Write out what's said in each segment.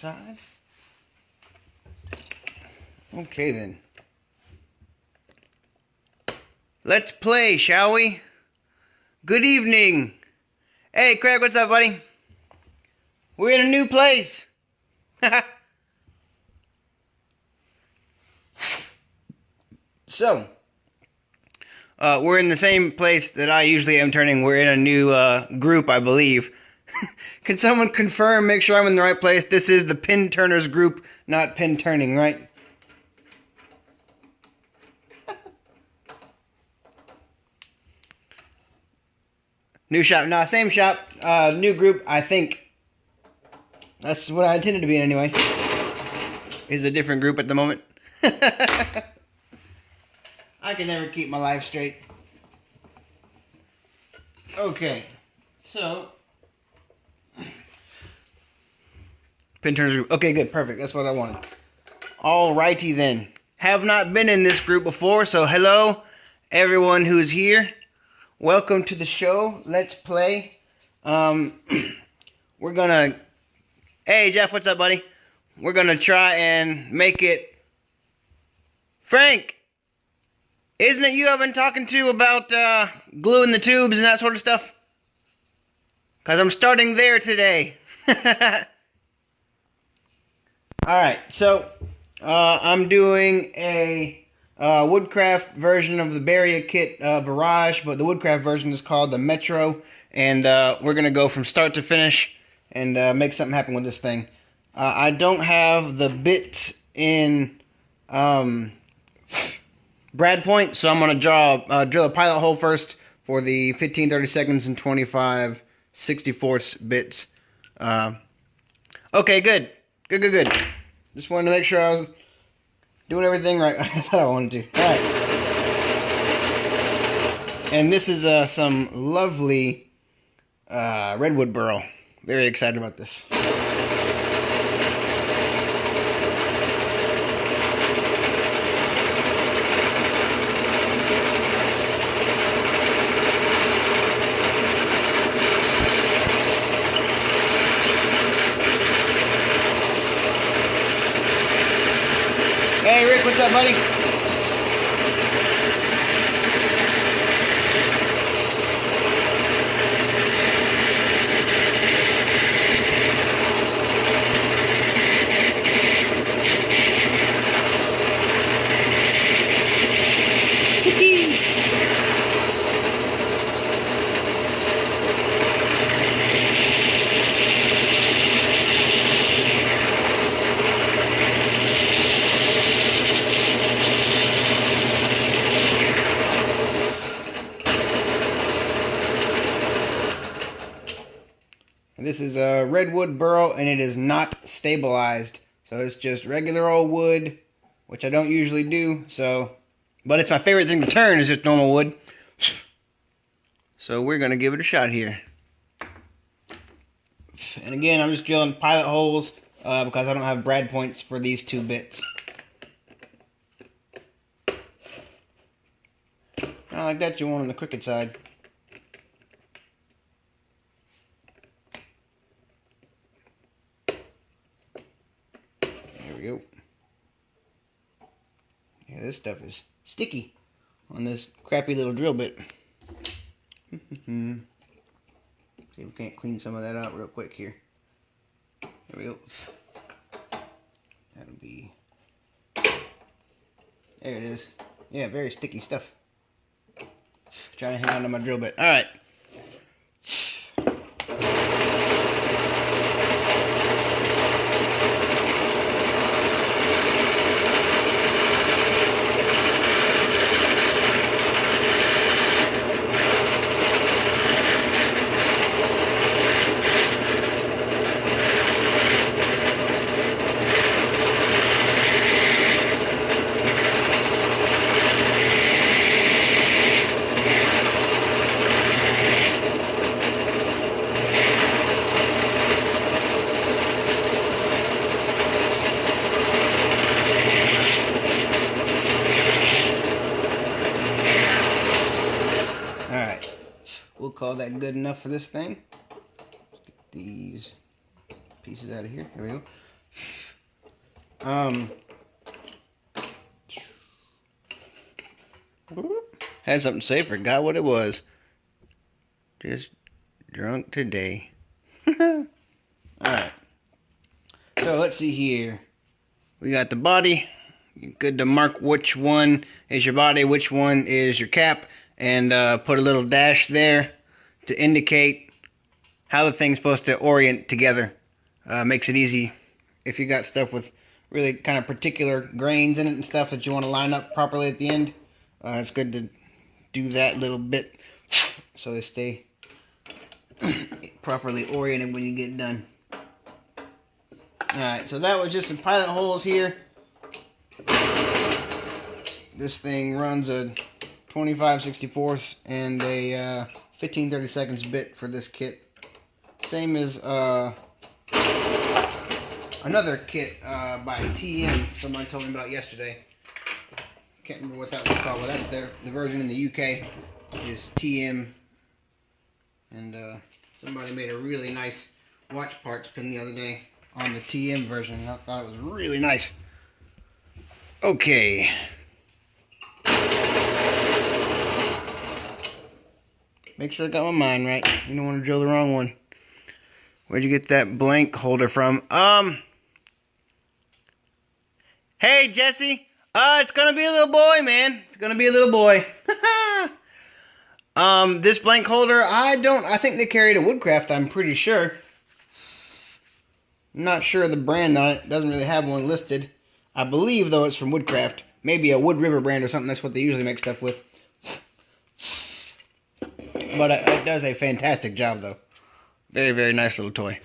side. Okay then. Let's play, shall we? Good evening. Hey, Craig, what's up, buddy? We're in a new place. So, we're in the same place that I usually am turning. We're in a new group, I believe. Can someone confirm, make sure I'm in the right place? This is the pin turners group, not pin turning, right? New shop, no, same shop, new group, I think. That's what I intended to be in anyway. Is a different group at the moment. I can never keep my life straight. Okay, so pin turners group. Okay, good, perfect. That's what I wanted. Alrighty then. Have not been in this group before, so hello, everyone who's here. Welcome to the show. Let's play. We're gonna. Hey Jeff, what's up, buddy? We're gonna try and make it. Frank, isn't it you I've been talking to about gluing the tubes and that sort of stuff? Cause I'm starting there today. Alright, so I'm doing a Woodcraft version of the Barrier Kit Virage, but the Woodcraft version is called the Metro, and we're going to go from start to finish and make something happen with this thing. I don't have the bit in brad point, so I'm going to drill a pilot hole first for the 15 32 and 25 64ths bits. Okay, good. Good. Just wanted to make sure I was doing everything right. I thought I wanted to. Alright. And this is some lovely Redwood Burl. Very excited about this. Hey Rick, what's up, buddy? This is a Redwood Burl, and it is not stabilized. So it's just regular old wood, which I don't usually do. But it's my favorite thing to turn is just normal wood. So we're going to give it a shot here. And again, I'm just drilling pilot holes because I don't have brad points for these two bits. Not like that, you want on the crooked side. There we go. Yeah, this stuff is sticky on this crappy little drill bit. See if we can't clean some of that out real quick here. There we go. That'll be... There it is. Yeah, very sticky stuff. Trying to hang on to my drill bit. Alright. We'll call that good enough for this thing. Let's get these pieces out of here. There we go. Had something to say, forgot what it was. Just drunk today. Alright. So let's see here. We got the body. You're good to mark which one is your body, which one is your cap, and put a little dash there to indicate how the thing's supposed to orient together. Makes it easy if you got stuff with really kind of particular grains in it and stuff that you want to line up properly at the end. It's good to do that little bit so they stay properly oriented when you get done. Alright, so that was just some pilot holes here. This thing runs a 25/64 and a 15/32 bit for this kit. Same as another kit by TM someone told me about yesterday. Can't remember what that was called, but that's the version in the UK is TM. And somebody made a really nice watch parts pin the other day on the TM version, and I thought it was really nice. Okay. Make sure I got my mind right. You don't want to drill the wrong one. Where'd you get that blank holder from? Hey, Jesse. It's gonna be a little boy, man. It's gonna be a little boy. This blank holder, I think they carried a Woodcraft, I'm pretty sure. I'm not sure of the brand on it. Doesn't really have one listed. I believe, though, it's from Woodcraft. Maybe a Wood River brand or something. That's what they usually make stuff with. But it does a fantastic job, though. Very, very nice little toy.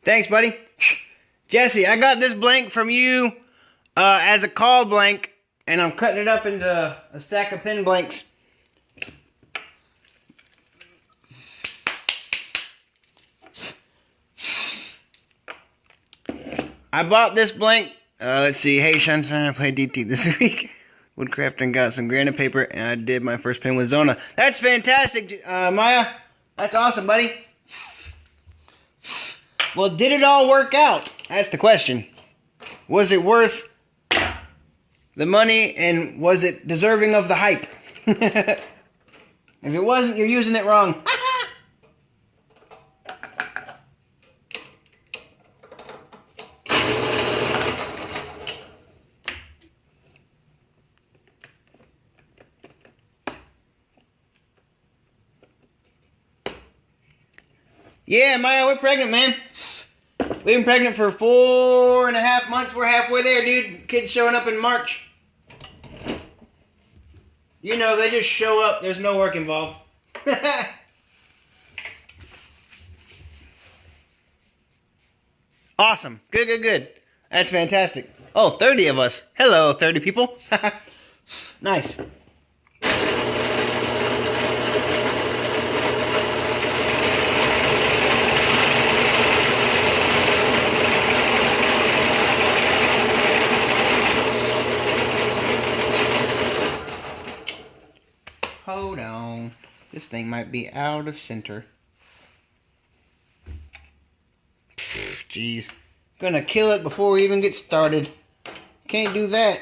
Thanks, buddy. Jesse, I got this blank from you as a call blank, and I'm cutting it up into a stack of pin blanks. I bought this blank. Let's see. Hey, Sunshine, I played DT this week. Woodcraft and got some granite paper, and I did my first pin with Zona. That's fantastic, Maya. That's awesome, buddy. Well, did it all work out? That's the question. Was it worth the money, and was it deserving of the hype? If it wasn't, you're using it wrong. Yeah, Maya, we're pregnant, man. We've been pregnant for 4.5 months. We're halfway there, dude. Kid's showing up in March. You know, they just show up. There's no work involved. Awesome. Good, good, good. That's fantastic. Oh, 30 of us. Hello, 30 people. Nice. Hold on. This thing might be out of center. Jeez. Gonna kill it before we even get started. Can't do that.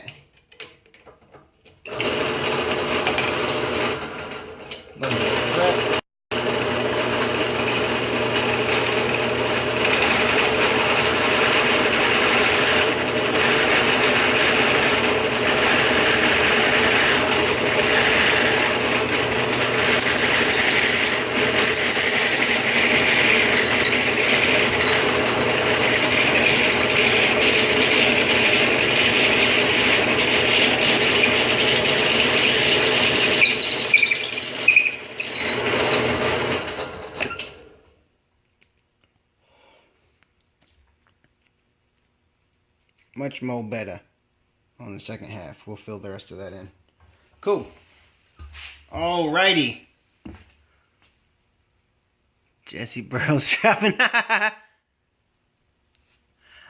much more better on the second half. We'll fill the rest of that in. Cool. Alrighty. Jesse Burrow's trapping.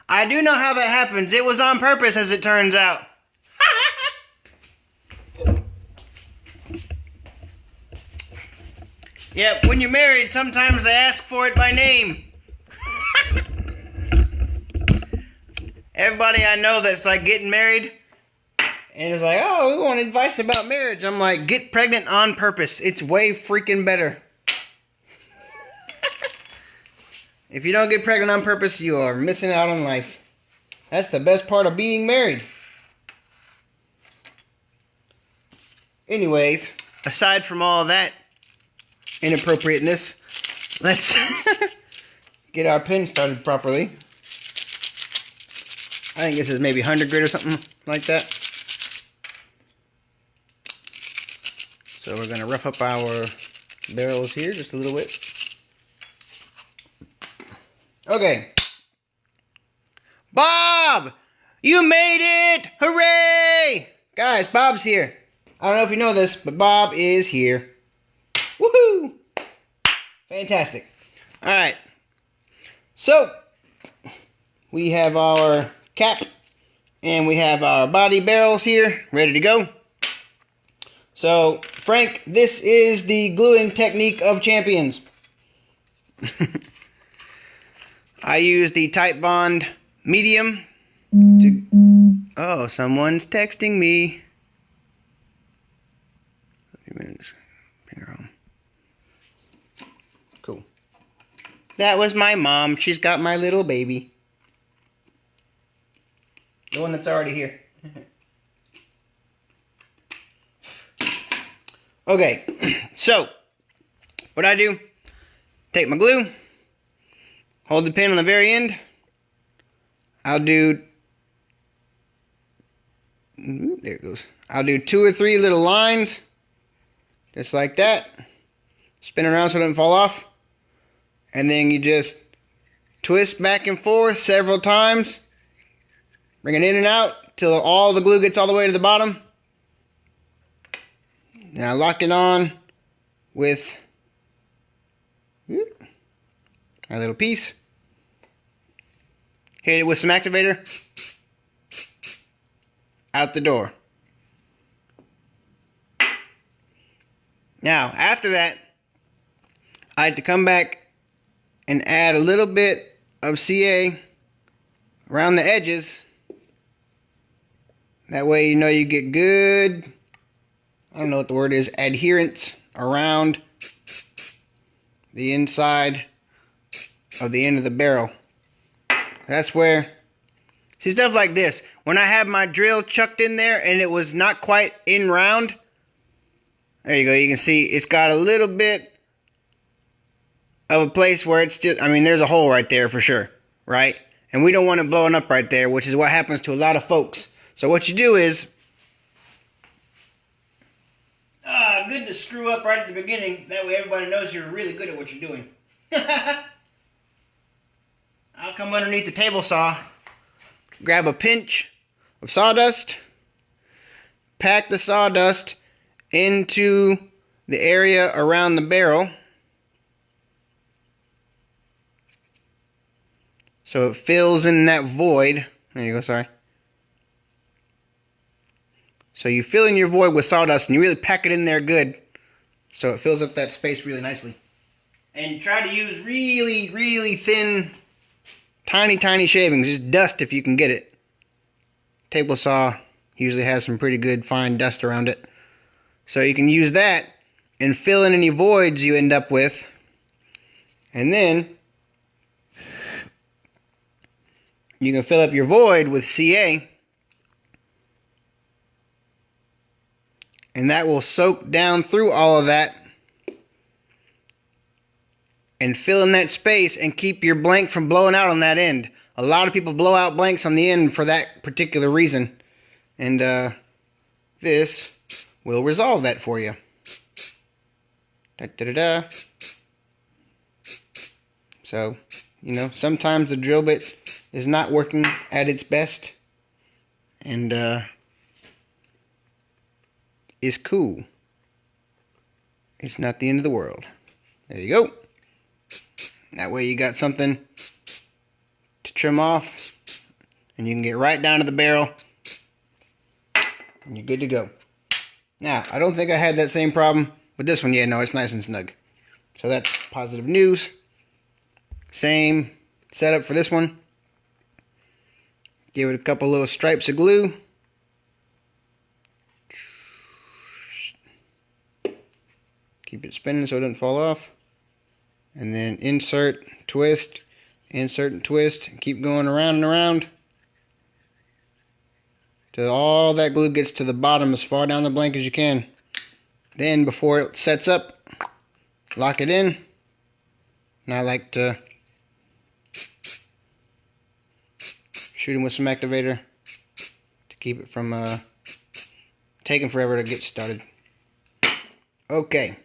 I do know how that happens. It was on purpose, as it turns out. Yep, when you're married, sometimes they ask for it by name. Everybody I know that's like getting married and is like, oh, we want advice about marriage. I'm like, get pregnant on purpose. It's way freaking better. If you don't get pregnant on purpose, you are missing out on life. That's the best part of being married. Anyways, aside from all that inappropriateness, let's get our pin started properly. I think this is maybe 100 grit or something like that. So we're going to rough up our barrels here just a little bit. Okay. Bob! You made it! Hooray! Guys, Bob's here. I don't know if you know this, but Bob is here. Woohoo! Fantastic. Alright. So, we have our cap and we have our body barrels here ready to go. So, Frank, this is the gluing technique of champions. I use the Tight Bond medium to... Oh, someone's texting me. Cool. That was my mom. She's got my little baby. The one that's already here. Okay, so what I do, take my glue, hold the pin on the very end. I'll do, there it goes. I'll do 2 or 3 little lines, just like that. Spin around so it doesn't fall off. And then you just twist back and forth several times. Bring it in and out till all the glue gets all the way to the bottom. Now lock it on with our little piece. Hit it with some activator. Out the door. Now, after that, I had to come back and add a little bit of CA around the edges. That way you know you get good, I don't know what the word is, adherence around the inside of the end of the barrel. That's where, see, stuff like this, when I have my drill chucked in there and it was not quite in round, there you go, you can see it's got a little bit of a place where it's just, I mean, there's a hole right there for sure, right? And we don't want it blowing up right there, which is what happens to a lot of folks. So what you do is, good to screw up right at the beginning. That way everybody knows you're really good at what you're doing. I'll come underneath the table saw, grab a pinch of sawdust, pack the sawdust into the area around the barrel so it fills in that void. There you go, sorry. So you fill in your void with sawdust and you really pack it in there good so it fills up that space really nicely. And try to use really, really thin, tiny shavings. Just dust if you can get it. Table saw usually has some pretty good fine dust around it. So you can use that and fill in any voids you end up with. And then you can fill up your void with CA. And that will soak down through all of that and fill in that space and keep your blank from blowing out on that end. A lot of people blow out blanks on the end for that particular reason. And this will resolve that for you. Da-da-da-da. So, you know, sometimes the drill bit is not working at its best. and is cool. It's not the end of the world. There you go. That way you got something to trim off, and you can get right down to the barrel, and you're good to go. Now, I don't think I had that same problem with this one. Yeah, no, it's nice and snug. So that's positive news. Same setup for this one. Give it a couple little stripes of glue. Keep it spinning so it doesn't fall off. And then insert, twist, insert and twist. And keep going around and around till all that glue gets to the bottom as far down the blank as you can. Then before it sets up, lock it in. And I like to shoot them with some activator to keep it from taking forever to get started. Okay.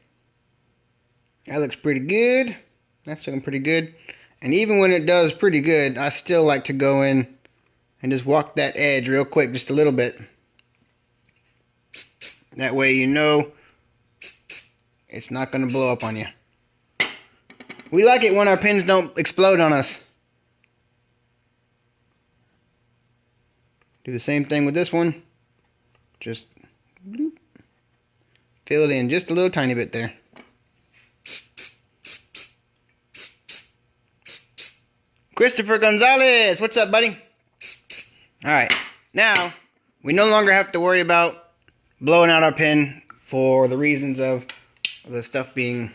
That looks pretty good. That's looking pretty good. And even when it does pretty good, I still like to go in and just walk that edge real quick, just a little bit. That way you know it's not going to blow up on you. We like it when our pins don't explode on us. Do the same thing with this one. Just bloop. Fill it in just a little tiny bit there. Christopher Gonzalez, what's up, buddy? Alright, now we no longer have to worry about blowing out our pin for the reasons of the stuff being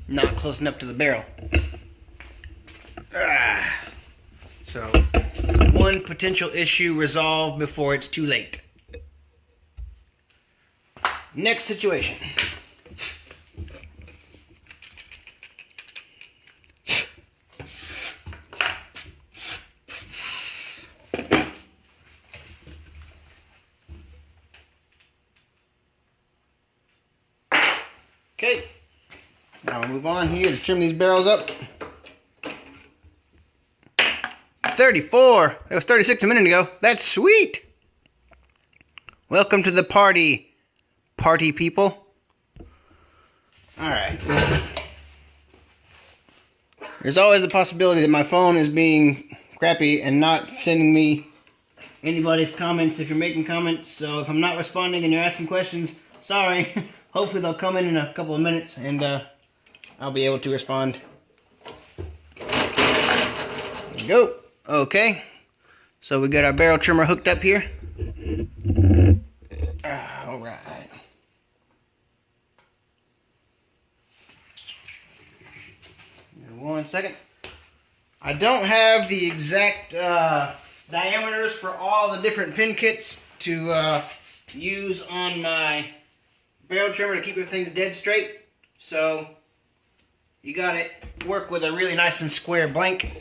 not close enough to the barrel. So, one potential issue resolved before it's too late. Next situation. Okay, now we'll move on here to trim these barrels up. 34. That was 36 a minute ago. That's sweet. Welcome to the party, party people. Alright. There's always the possibility that my phone is being crappy and not sending me anybody's comments if you're making comments. So if I'm not responding and you're asking questions, sorry. Hopefully they'll come in a couple of minutes and I'll be able to respond. There you go. Okay. So we got our barrel trimmer hooked up here. Alright. One second. I don't have the exact diameters for all the different pin kits to use on my barrel trimmer to keep everything dead straight. So you gotta work with a really nice and square blank.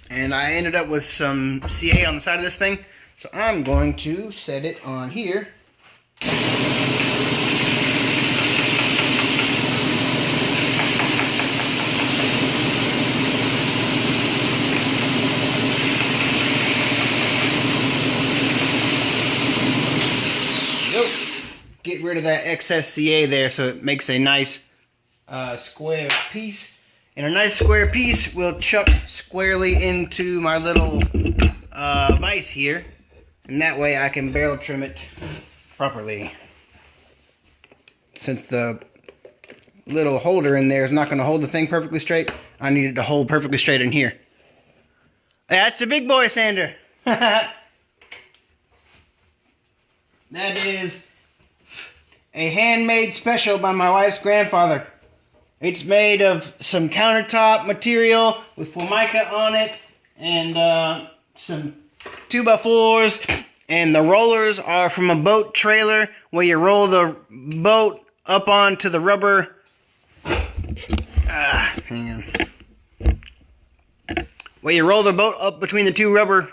And I ended up with some CA on the side of this thing. So I'm going to set it on here. Get rid of that excess CA there so it makes a nice square piece. And a nice square piece will chuck squarely into my little vise here. And that way I can barrel trim it properly. Since the little holder in there is not going to hold the thing perfectly straight, I need it to hold perfectly straight in here. That's the big boy sander. That is a handmade special by my wife's grandfather. It's made of some countertop material with Formica on it and some 2x4s. And the rollers are from a boat trailer where you roll the boat up onto the rubber. Hang on. Where you roll the boat up between the two rubber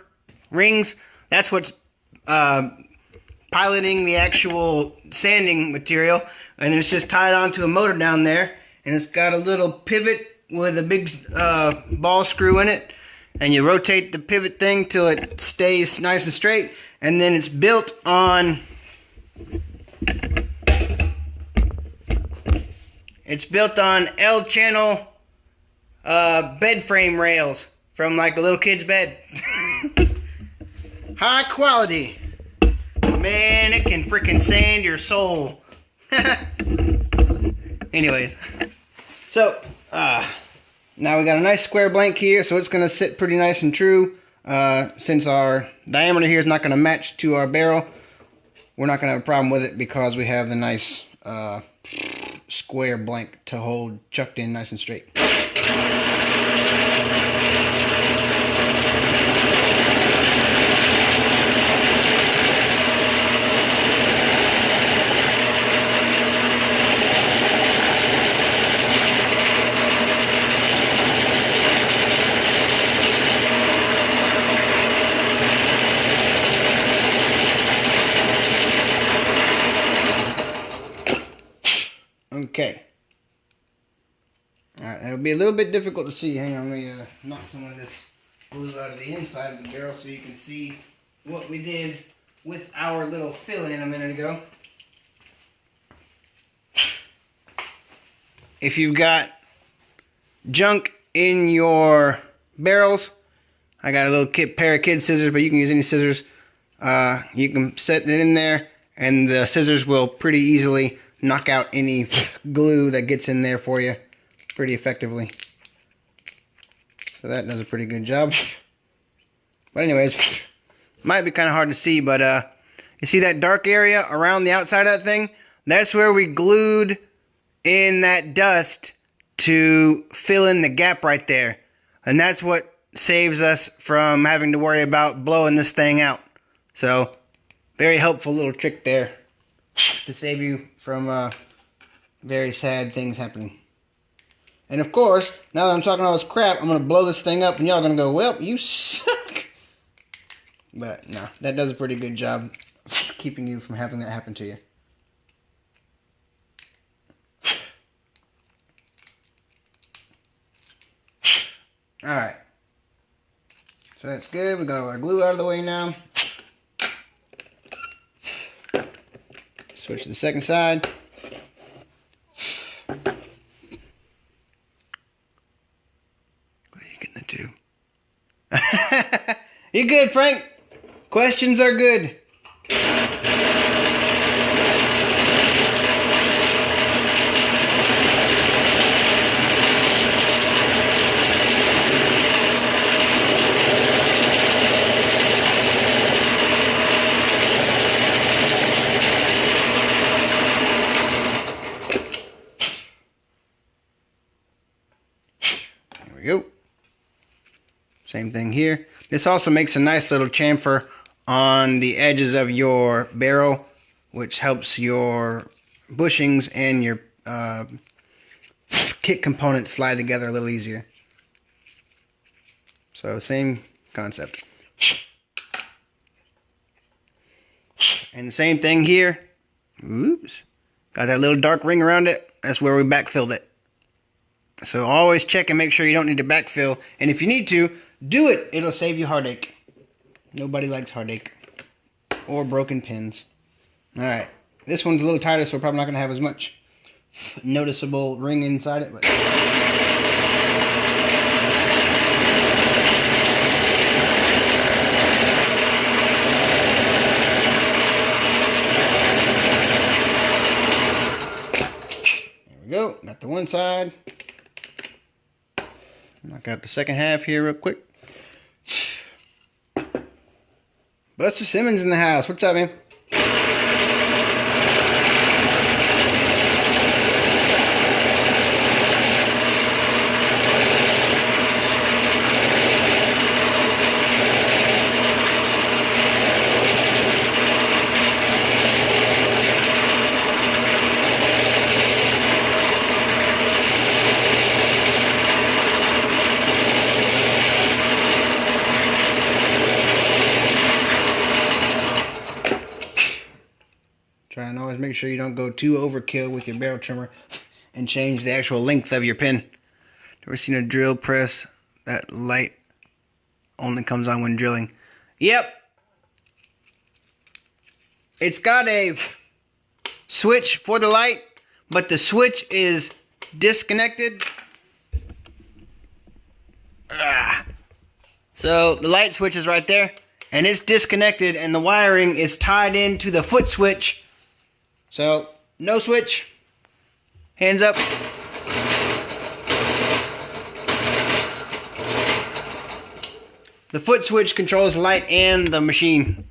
rings. That's what's piloting the actual sanding material. And then it's just tied onto a motor down there. And it's got a little pivot with a big ball screw in it. and you rotate the pivot thing till it stays nice and straight, and then it's built on L channel bed frame rails from like a little kid's bed. High quality. Man, it can freaking sand your soul. Anyways, so now we got a nice square blank here, so it's gonna sit pretty nice and true. Since our diameter here is not gonna match to our barrel, we're not gonna have a problem with it because we have the nice square blank to hold chucked in nice and straight. Okay. Alright, it'll be a little bit difficult to see. Hang on, let me knock some of this glue out of the inside of the barrel so you can see what we did with our little fill-in a minute ago. If you've got junk in your barrels, I got a little pair of kid scissors, but you can use any scissors. You can set it in there, and the scissors will pretty easily knock out any glue that gets in there for you pretty effectively. So that does a pretty good job. But anyways, might be kind of hard to see, but you see that dark area around the outside of that thing? That's where we glued in that dust to fill in the gap right there. And that's what saves us from having to worry about blowing this thing out. So, very helpful little trick there to save you from very sad things happening. And of course, now that I'm talking all this crap, I'm going to blow this thing up and y'all going to go, well, you suck. But no, that does a pretty good job keeping you from having that happen to you. Alright. So that's good. We got all our glue out of the way now. Switch to the second side. Glad you're getting the two. You're good, Frank. Questions are good. Go. Same thing here. This also makes a nice little chamfer on the edges of your barrel, which helps your bushings and your kit components slide together a little easier. So same concept. And the same thing here. Oops. Got that little dark ring around it. That's where we backfilled it. So always check and make sure you don't need to backfill. And if you need to, do it. It'll save you heartache. Nobody likes heartache. Or broken pins. Alright. This one's a little tighter, so we're probably not going to have as much noticeable ring inside it. But there we go. Got the one side. Knock out the second half here real quick. Buster Simmons in the house. What's up, man? Try and always make sure you don't go too overkill with your barrel trimmer and change the actual length of your pin. Never seen a drill press that light only comes on when drilling. Yep. It's got a switch for the light, but the switch is disconnected. So the light switch is right there, and it's disconnected, and the wiring is tied into the foot switch. So no switch. Hands up. The foot switch controls the light and the machine.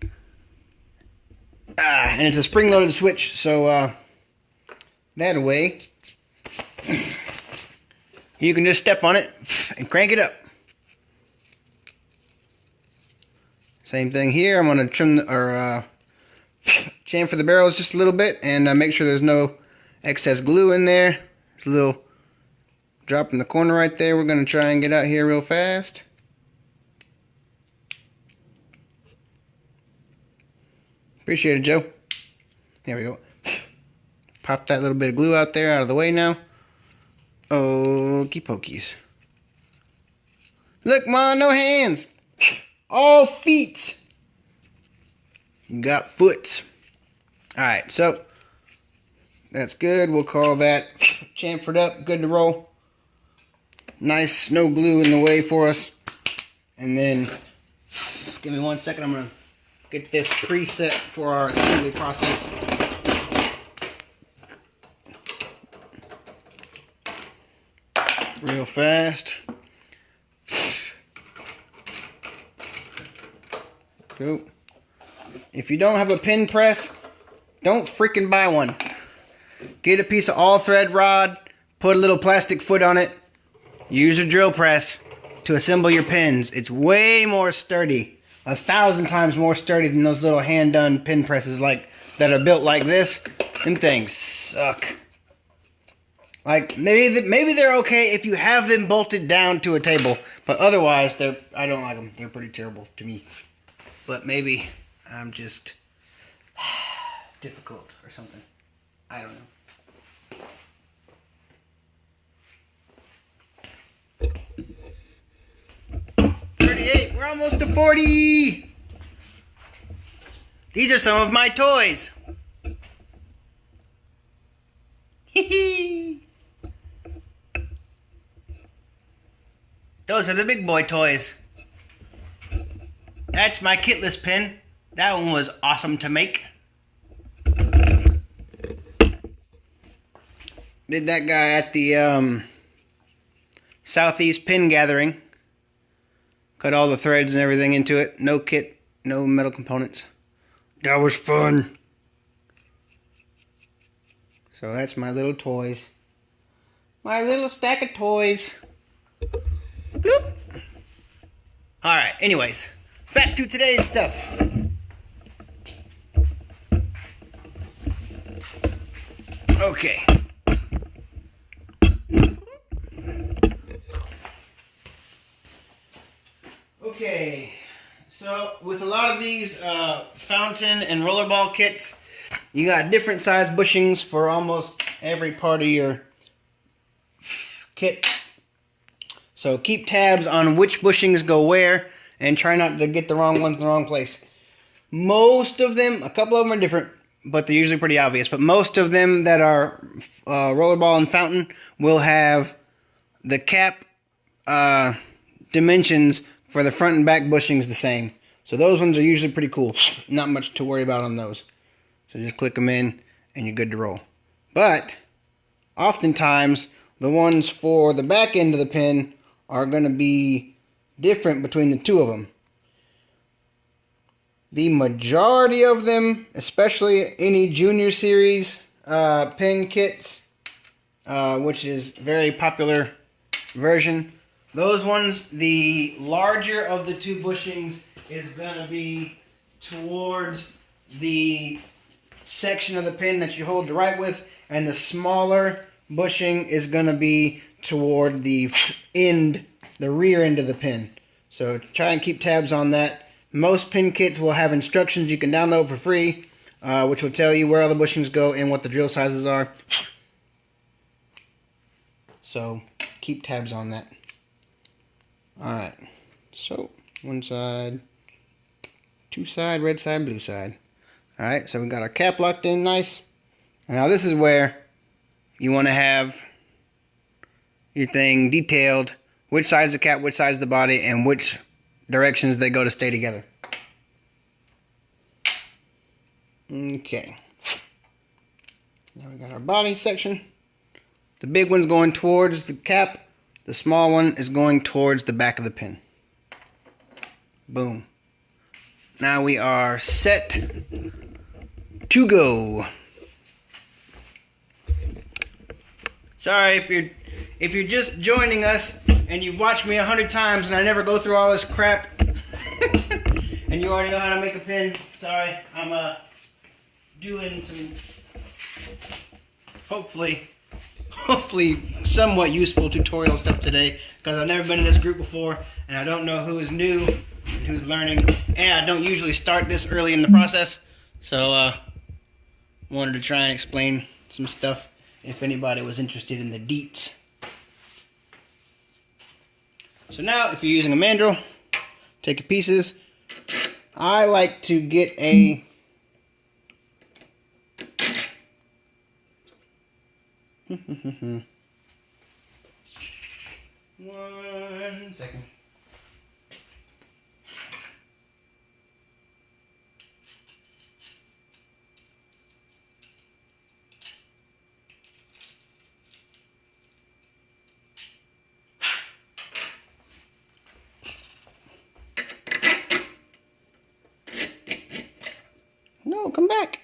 And it's a spring-loaded switch, so that way you can just step on it and crank it up. Same thing here. I'm going to trim or chamfer the barrels just a little bit and make sure there's no excess glue in there. There's a little drop in the corner right there. We're going to try and get out here real fast. Appreciate it, Joe. There we go. Pop that little bit of glue out there, out of the way now. Okey pokies. Look, Ma, no hands. All feet. You got foots. Alright, so that's good. We'll call that chamfered up, good to roll. Nice, no glue in the way for us. And then, give me 1 second, I'm going to get this preset for our assembly process. Real fast. Go. If you don't have a pin press, don't freaking buy one. Get a piece of all thread rod, put a little plastic foot on it, use a drill press to assemble your pins. It's way more sturdy. 1,000 times more sturdy than those little hand-done pin presses like that are built like this. Them things suck. Like maybe they're okay if you have them bolted down to a table, but otherwise I don't like them. They're pretty terrible to me. But maybe I'm just difficult or something. I don't know. 38. We're almost to 40. These are some of my toys. Those are the big boy toys. That's my kitless pin. That one was awesome to make. Did that guy at the Southeast Pin Gathering. Cut all the threads and everything into it. No kit, no metal components. That was fun. So that's my little toys. My little stack of toys. Bloop. Alright, anyways. Back to today's stuff. Okay. Okay. So, with a lot of these fountain and rollerball kits, you got different size bushings for almost every part of your kit. So keep tabs on which bushings go where and try not to get the wrong ones in the wrong place. Most of them, a couple of them are different, but they're usually pretty obvious. But most of them that are rollerball and fountain will have the cap dimensions for the front and back bushings the same. So those ones are usually pretty cool. Not much to worry about on those. So just click them in and you're good to roll. But oftentimes the ones for the back end of the pin are going to be different between the two of them. The majority of them, especially any junior series pin kits, which is a very popular version, those ones, the larger of the two bushings is going to be towards the section of the pin that you hold to write with, and the smaller bushing is going to be toward the end, the rear end of the pin. So try and keep tabs on that. Most pin kits will have instructions you can download for free, which will tell you where all the bushings go and what the drill sizes are. So keep tabs on that. Alright, so One side, two side, red side, blue side. Alright, so we got our cap locked in nice. Now this is where you want to have your thing detailed, which side's the cap, which side's the body, and which directions they go to stay together. Okay. Now we got our body section. The big one's going towards the cap. The small one is going towards the back of the pin. Boom. Now we are set to go. Sorry if you're just joining us and you've watched me 100 times and I never go through all this crap and you already know how to make a pin. Sorry, I'm doing some hopefully somewhat useful tutorial stuff today, because I've never been in this group before and I don't know who is new and who's learning, and I don't usually start this early in the process, so wanted to try and explain some stuff if anybody was interested in the deets. So now if you're using a mandrel, take your pieces. I like to get a one second. No, come back.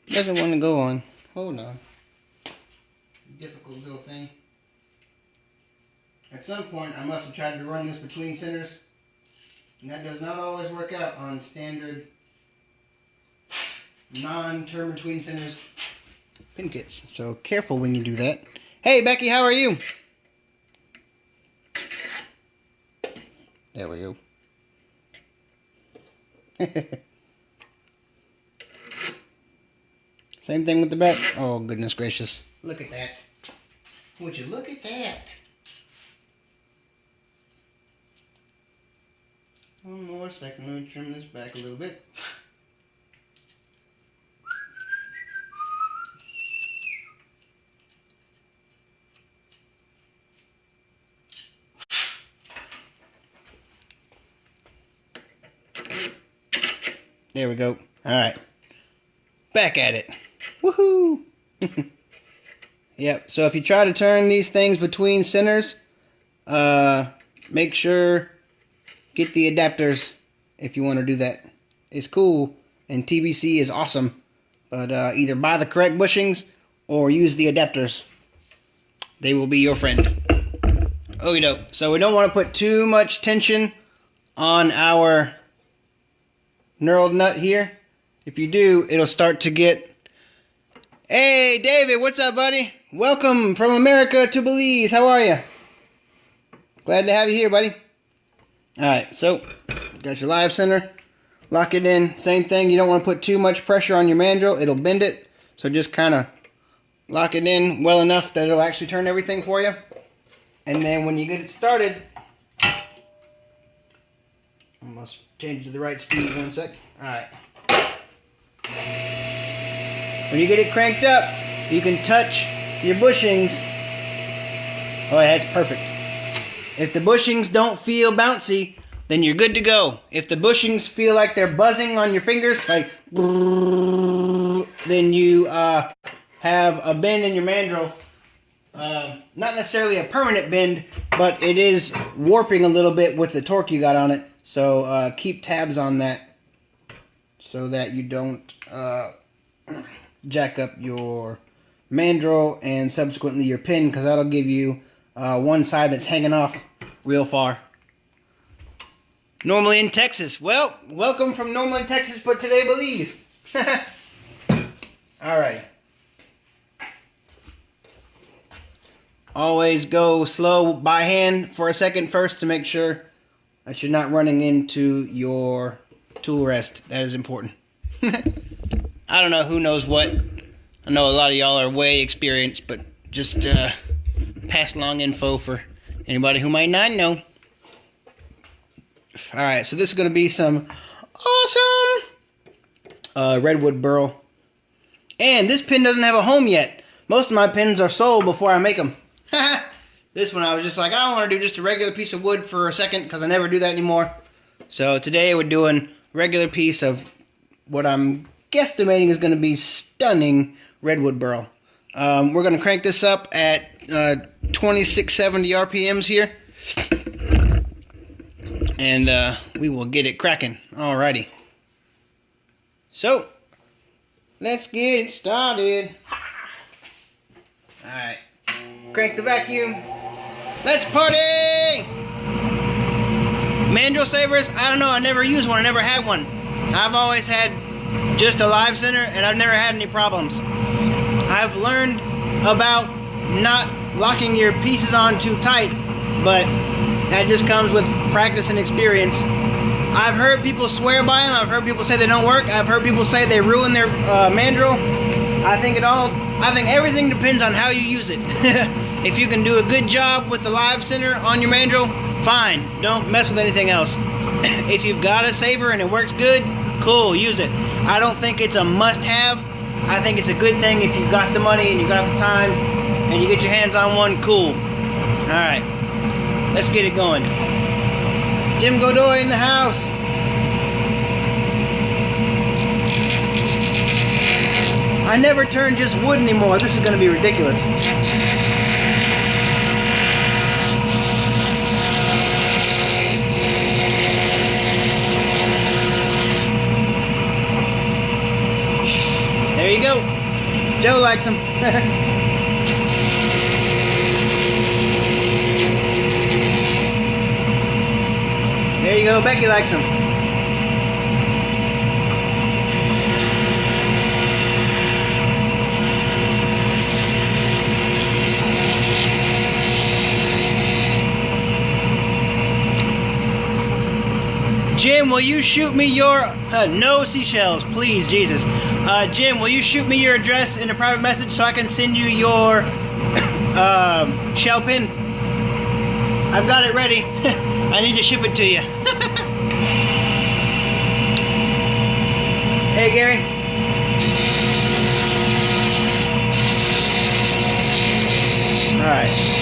Doesn't want to go on. Hold on. Difficult little thing. At some point I must have tried to run this between centers, and that does not always work out on standard non-turn between centers pin kits, so careful when you do that. Hey Becky, how are you? There we go. Same thing with the back. Oh goodness gracious, look at that. Would you look at that? One more second, let me trim this back a little bit. There we go. Alright. Back at it. Woohoo! Yep, so if you try to turn these things between centers, make sure get the adapters if you want to do that. It's cool, and TBC is awesome, but either buy the correct bushings or use the adapters. They will be your friend. Okie doke. So we don't want to put too much tension on our knurled nut here. If you do, it'll start to get... Hey, David, what's up, buddy? Welcome from America to Belize. How are you? Glad to have you here, buddy. Alright, so, got your live center. Lock it in. Same thing, you don't want to put too much pressure on your mandrel. It'll bend it. So just kind of lock it in well enough that it'll actually turn everything for you. And then when you get it started... Almost change to the right speed, one sec. Alright. When you get it cranked up, you can touch your bushings. Oh yeah, that's perfect. If the bushings don't feel bouncy, then you're good to go. If the bushings feel like they're buzzing on your fingers, like, then you have a bend in your mandrel. Not necessarily a permanent bend, but it is warping a little bit with the torque you got on it. So keep tabs on that so that you don't jack up your mandrel and subsequently your pin, because that'll give you one side that's hanging off real far. Normally in Texas. Well, welcome from normally in Texas, but today Belize. Alright. Always go slow by hand for a second first to make sure that you're not running into your tool rest. That is important. I don't know who knows what. I know a lot of y'all are way experienced, but just pass along info for anybody who might not know. Alright, so this is going to be some awesome Redwood Burl. And this pin doesn't have a home yet. Most of my pins are sold before I make them. This one I was just like, I want to do just a regular piece of wood for a second because I never do that anymore. So today we're doing a regular piece of what I'm guesstimating is going to be stunning Redwood Burl. We're going to crank this up at 2670 RPMs here. And we will get it cracking. Alrighty. So, let's get it started. Alright. Crank the vacuum. Let's party! Mandrel savers, I don't know, I never used one, I never had one. I've always had just a live center and I've never had any problems. I've learned about not locking your pieces on too tight, but that just comes with practice and experience. I've heard people swear by them, I've heard people say they don't work, I've heard people say they ruin their mandrel. I think everything depends on how you use it. If you can do a good job with the live center on your mandrel, fine, don't mess with anything else. If you've got a saver and it works good, cool, use it. I don't think it's a must-have. I think it's a good thing if you've got the money and you got the time and you get your hands on one, cool. Alright, let's get it going. Jim Godoy in the house. I never turn just wood anymore. This is going to be ridiculous. There you go. Joe likes them. There you go. Becky likes them. Jim, will you shoot me your... no seashells, please, Jesus. Jim, will you shoot me your address in a private message so I can send you your shell pin? I've got it ready. I need to ship it to you. Hey, Gary. All right.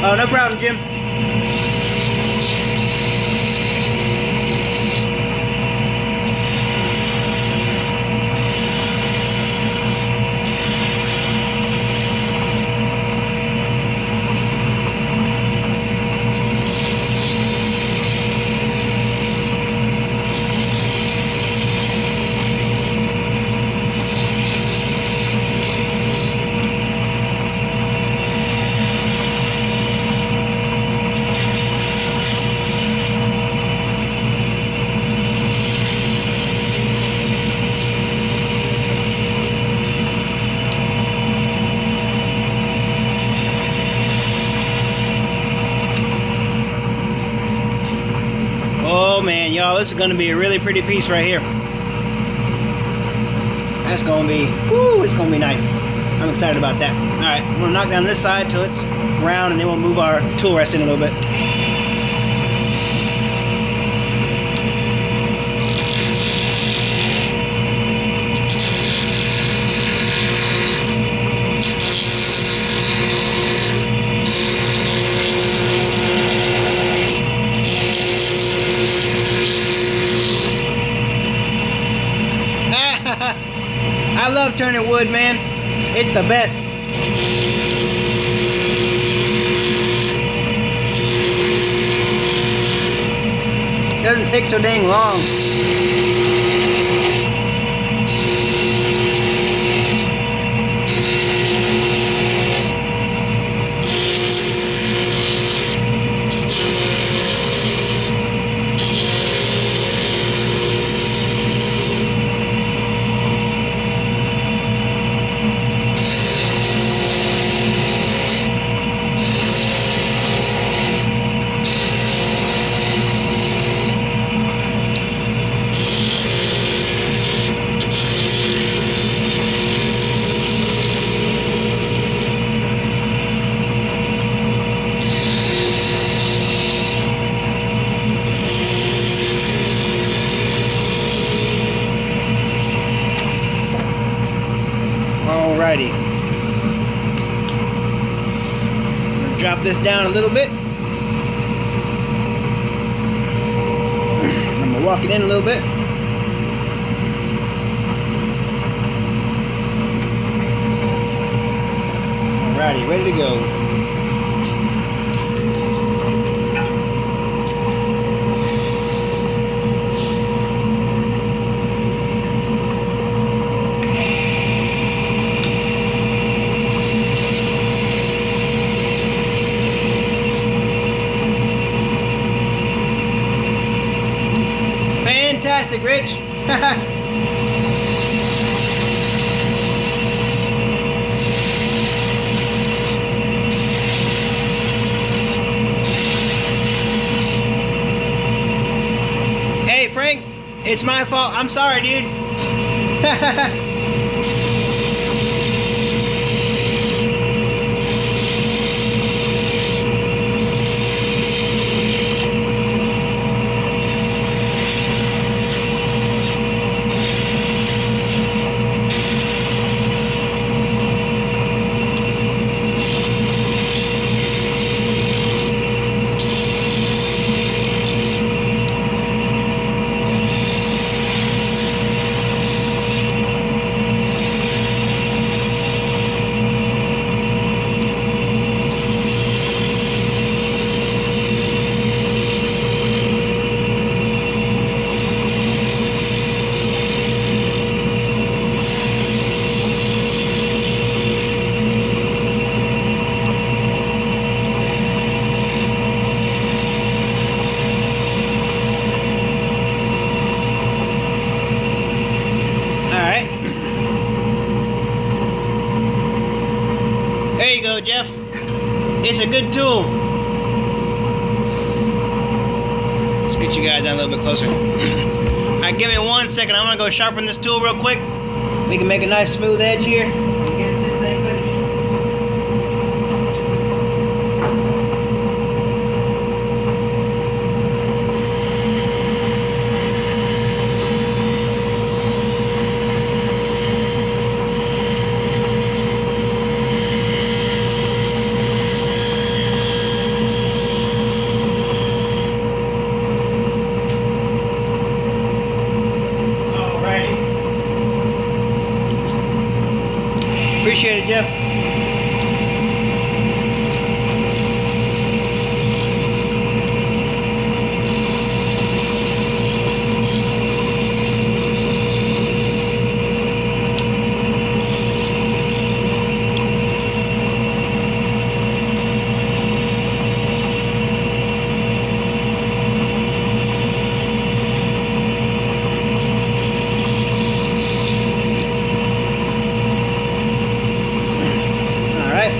Oh, no problem, Jim. Man, y'all, this is going to be a really pretty piece right here. That's going to be, woo, it's going to be nice. I'm excited about that. All right, I'm going to knock down this side till it's round, and then we'll move our tool rest in a little bit. I love turning wood, man. It's the best. It doesn't take so dang long. drop this down a little bit. I'm gonna walk it in a little bit. Alrighty, ready to go. Fantastic, Rich. Hey, Frank, it's my fault. I'm sorry, dude. Jeff. It's a good tool. Let's get you guys down a little bit closer. Alright, give me 1 second. I'm gonna go sharpen this tool real quick. We can make a nice smooth edge here. Get this thing finished. Appreciate it, Jeff.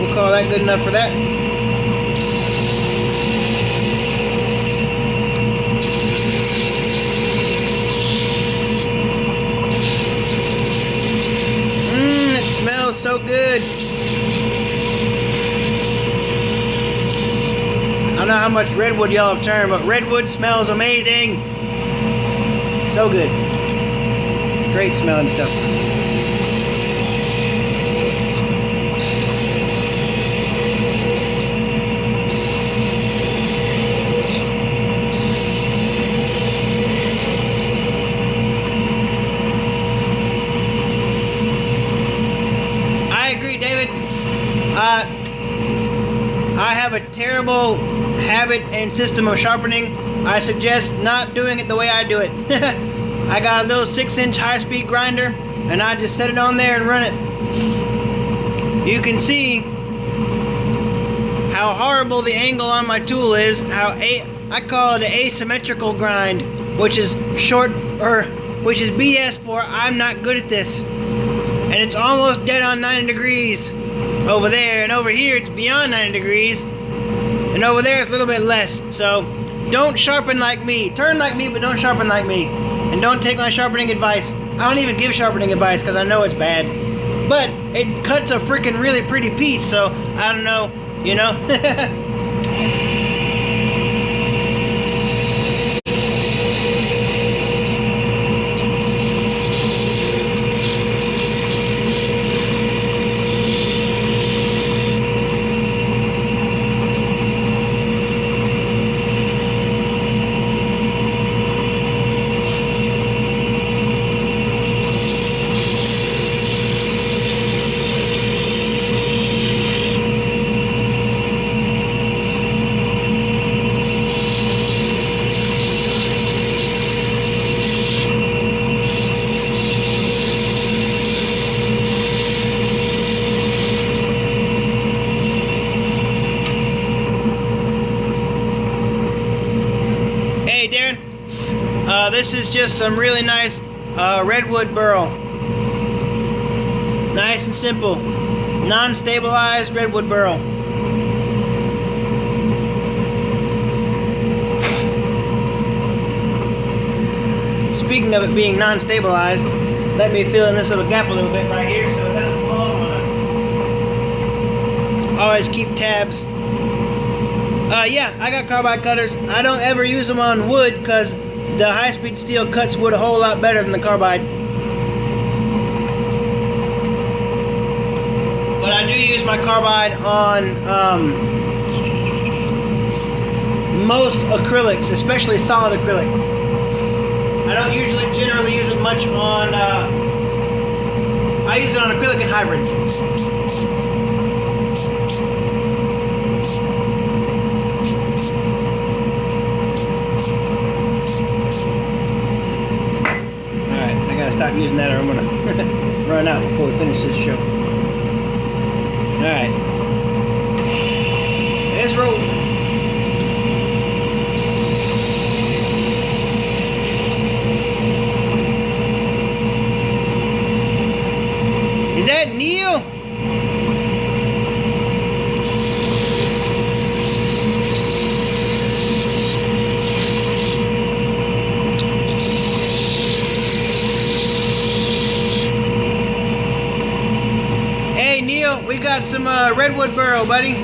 We'll call that good enough for that. It smells so good. I don't know how much redwood y'all have turned, but redwood smells amazing. So good. Great smelling stuff. I have a terrible habit and system of sharpening. I suggest not doing it the way I do it. I got a little 6-inch high-speed grinder and I just set it on there and run it. You can see how horrible the angle on my tool is. I call it an asymmetrical grind, which is which is BS for I'm not good at this. And it's almost dead on 90 degrees over there, and over here it's beyond 90 degrees, and over there it's a little bit less. So don't sharpen like me. Turn like me, but don't sharpen like me. And don't take my sharpening advice. I don't even give sharpening advice because I know it's bad, but it cuts a freaking really pretty piece, so I don't know, you know. This is just some really nice Redwood Burl. Nice and simple. Non-stabilized Redwood Burl. Speaking of it being non-stabilized, let me fill in this little gap a little bit right here so it doesn't fall on us. Always keep tabs. Yeah, I got carbide cutters. I don't ever use them on wood because the high-speed steel cuts wood a whole lot better than the carbide. But I do use my carbide on most acrylics, especially solid acrylic. I don't generally use it much on, I use it on acrylic and hybrids. Alright, I gotta stop using that or I'm gonna run out before we finish this show. Alright. Let's roll. Is that Neil? Hey Neil, we got some Redwood Burl, buddy.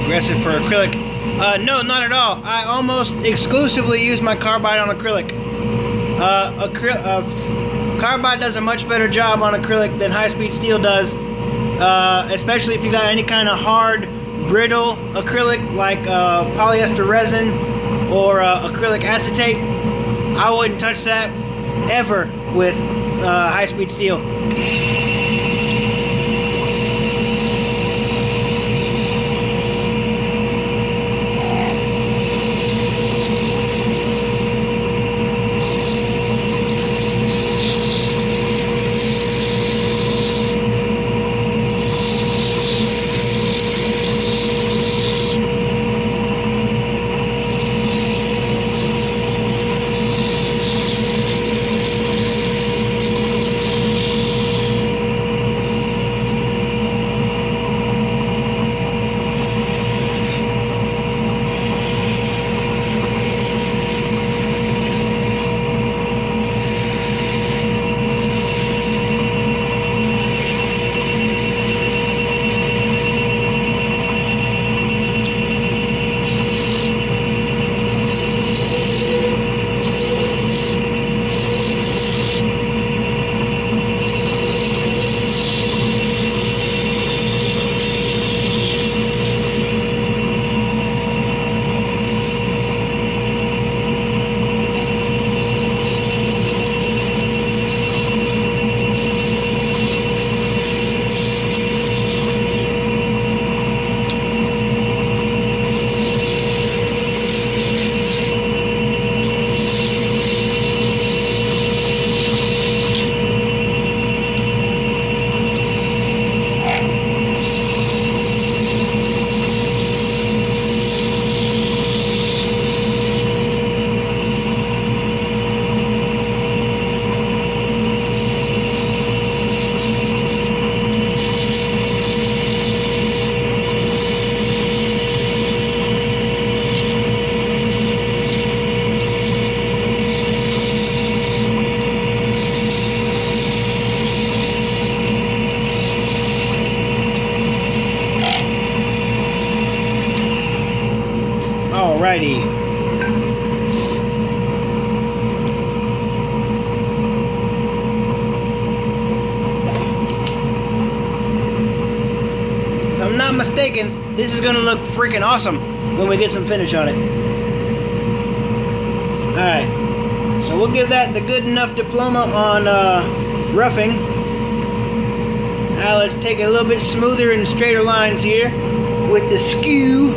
Aggressive for acrylic. No, not at all. I almost exclusively use my carbide on acrylic. Carbide does a much better job on acrylic than high-speed steel does, especially if you got any kind of hard, brittle acrylic like polyester resin or acrylic acetate. I wouldn't touch that ever with high-speed steel. Alrighty. If I'm not mistaken, this is going to look freaking awesome when we get some finish on it. Alright. So we'll give that the good enough diploma on roughing. Now let's take a little bit smoother and straighter lines here with the skew.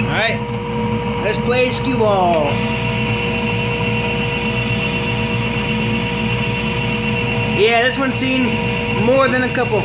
Alright, let's play skew ball. Yeah, this one's seen more than a couple.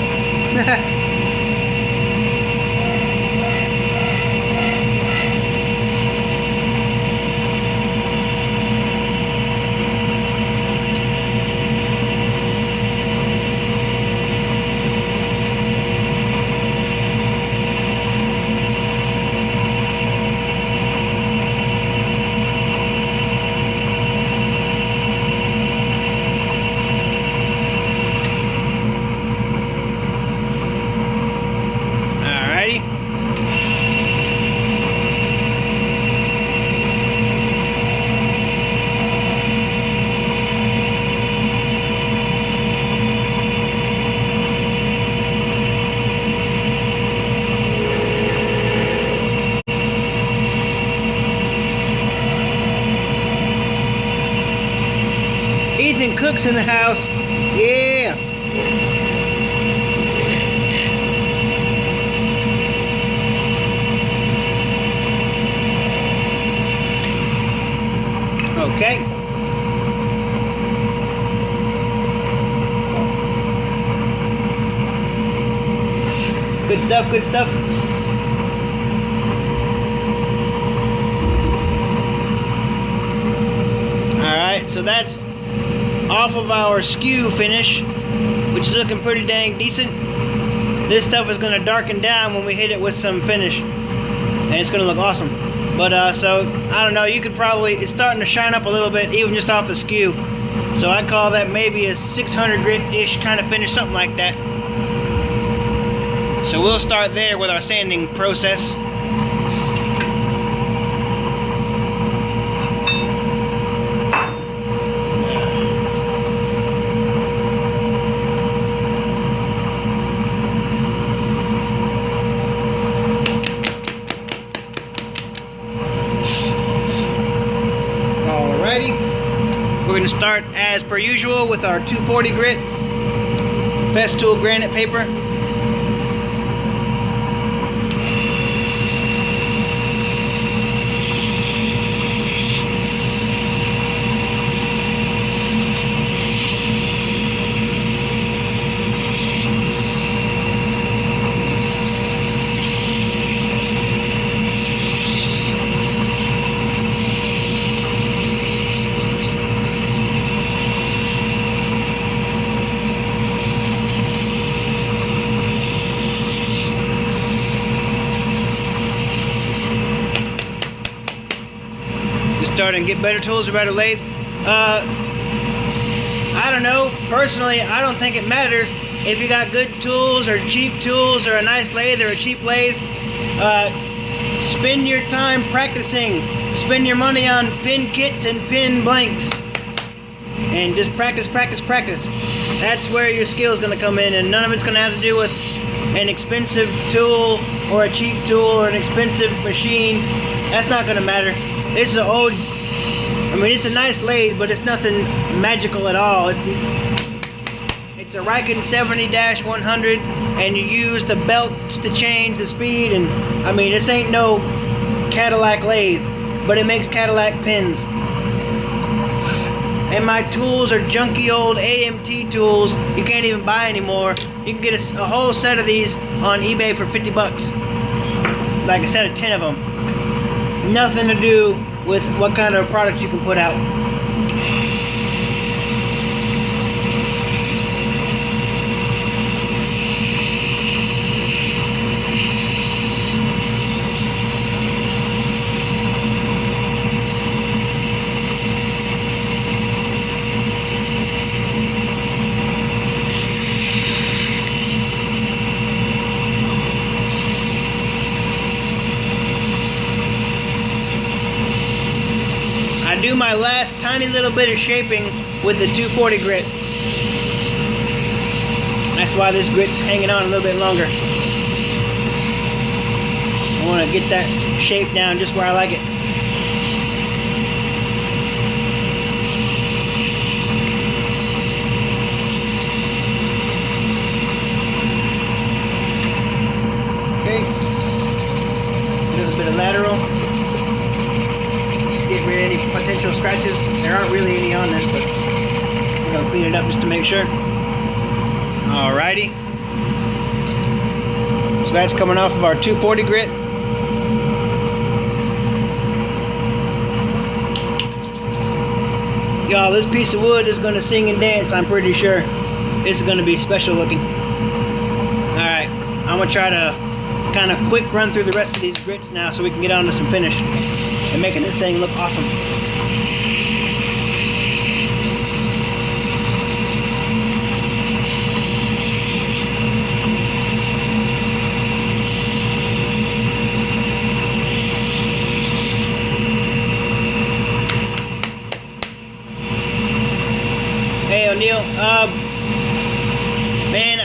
Ethan Cook's in the house. Yeah. Okay. Good stuff, good stuff. Alright, so that's off of our skew finish, which is looking pretty dang decent. This stuff is going to darken down when we hit it with some finish, and it's going to look awesome. But so I don't know, you could probably, it's starting to shine up a little bit even just off the skew, so I call that maybe a 600 grit ish kind of finish, something like that. So we'll start there with our sanding process. We're going to start as per usual with our 240 grit Festool granite paper. Start and get better tools or better lathe. I don't know, personally I don't think it matters if you got good tools or cheap tools or a nice lathe or a cheap lathe. Spend your time practicing, spend your money on pin kits and pin blanks, and just practice, practice, practice. That's where your skill is going to come in, and none of it's going to have to do with an expensive tool or a cheap tool or an expensive machine. That's not going to matter. This is an old, I mean, it's a nice lathe, but it's nothing magical at all. It's a Riken 70-100, and you use the belts to change the speed, and I mean, this ain't no Cadillac lathe, but it makes Cadillac pins. And my tools are junky old AMT tools you can't even buy anymore. You can get a whole set of these on eBay for 50 bucks. Like a set of 10 of them. Nothing to do with what kind of product you can put out. I do my last tiny little bit of shaping with the 240 grit. That's why this grit's hanging on a little bit longer. I want want to get that shape down just where I like it. Okay. A little bit of lateral. Just get rid of any potential scratches. There aren't really any on this, but we're going to clean it up just to make sure. Alrighty. So that's coming off of our 240 grit. Y'all, this piece of wood is going to sing and dance, I'm pretty sure. It's going to be special looking. Alright, I'm going to try to kind of quick run through the rest of these grits now so we can get on to some finish and making this thing look awesome. Hey O'Neil, man,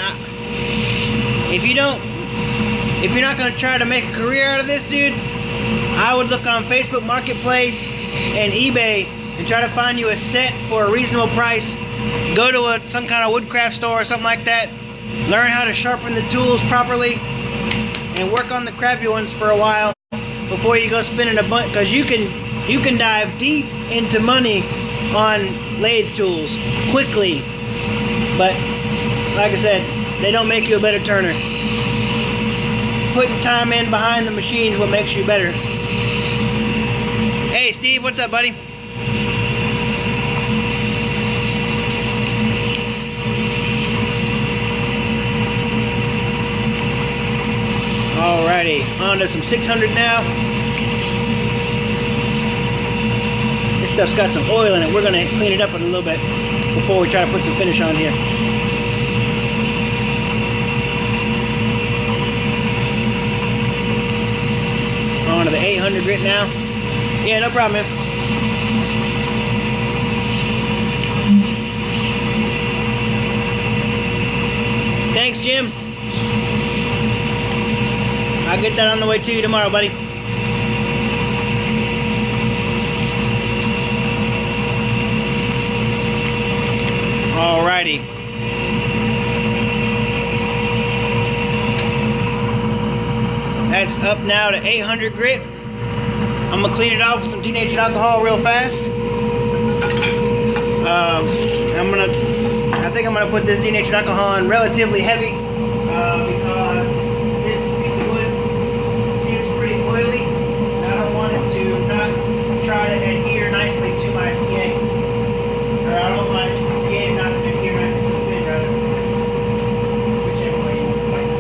if you're not gonna try to make a career out of this, dude, I would look on Facebook Marketplace and eBay and try to find you a set for a reasonable price. Go to some kind of woodcraft store or something like that. Learn how to sharpen the tools properly and work on the crappy ones for a while before you go spending a bunch, because you can dive deep into money on lathe tools quickly, but like I said, they don't make you a better turner. Putting time in behind the machine is what makes you better. Hey Steve, what's up, buddy? Alrighty, on to some 600 now. This stuff's got some oil in it. We're gonna clean it up in a little bit before we try to put some finish on here. On to the 800 grit now. Yeah, no problem, man. Thanks, Jim. I'll get that on the way to you tomorrow, buddy. Alrighty. That's up now to 800 grit. I'm gonna clean it off with some denatured alcohol real fast. I think I'm gonna put this denatured alcohol on relatively heavy because this piece of wood seems pretty oily, and I don't want it to not try to adhere nicely to my CA. Or I don't want the CA not to adhere nicely to the pin, rather. Whichever way you want to slice it.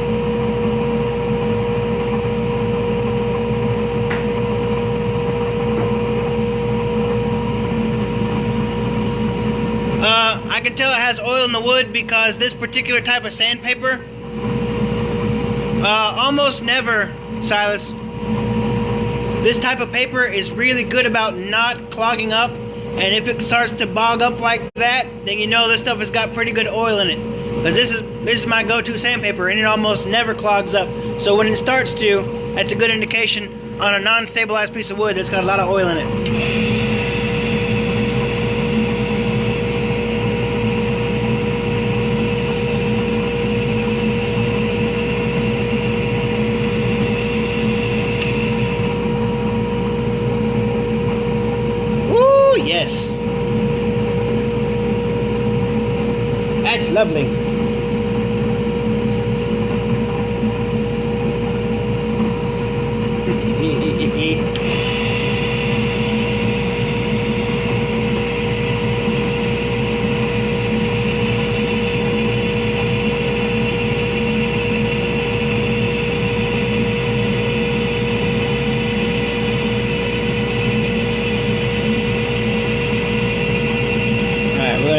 I can tell it has oil in the wood because this particular type of sandpaper, almost never, Silas, this type of paper is really good about not clogging up, and if it starts to bog up like that, then you know this stuff has got pretty good oil in it. Because this is my go-to sandpaper, and it almost never clogs up. So when it starts to, that's a good indication on a non-stabilized piece of wood that's got a lot of oil in it. Yes. That's lovely.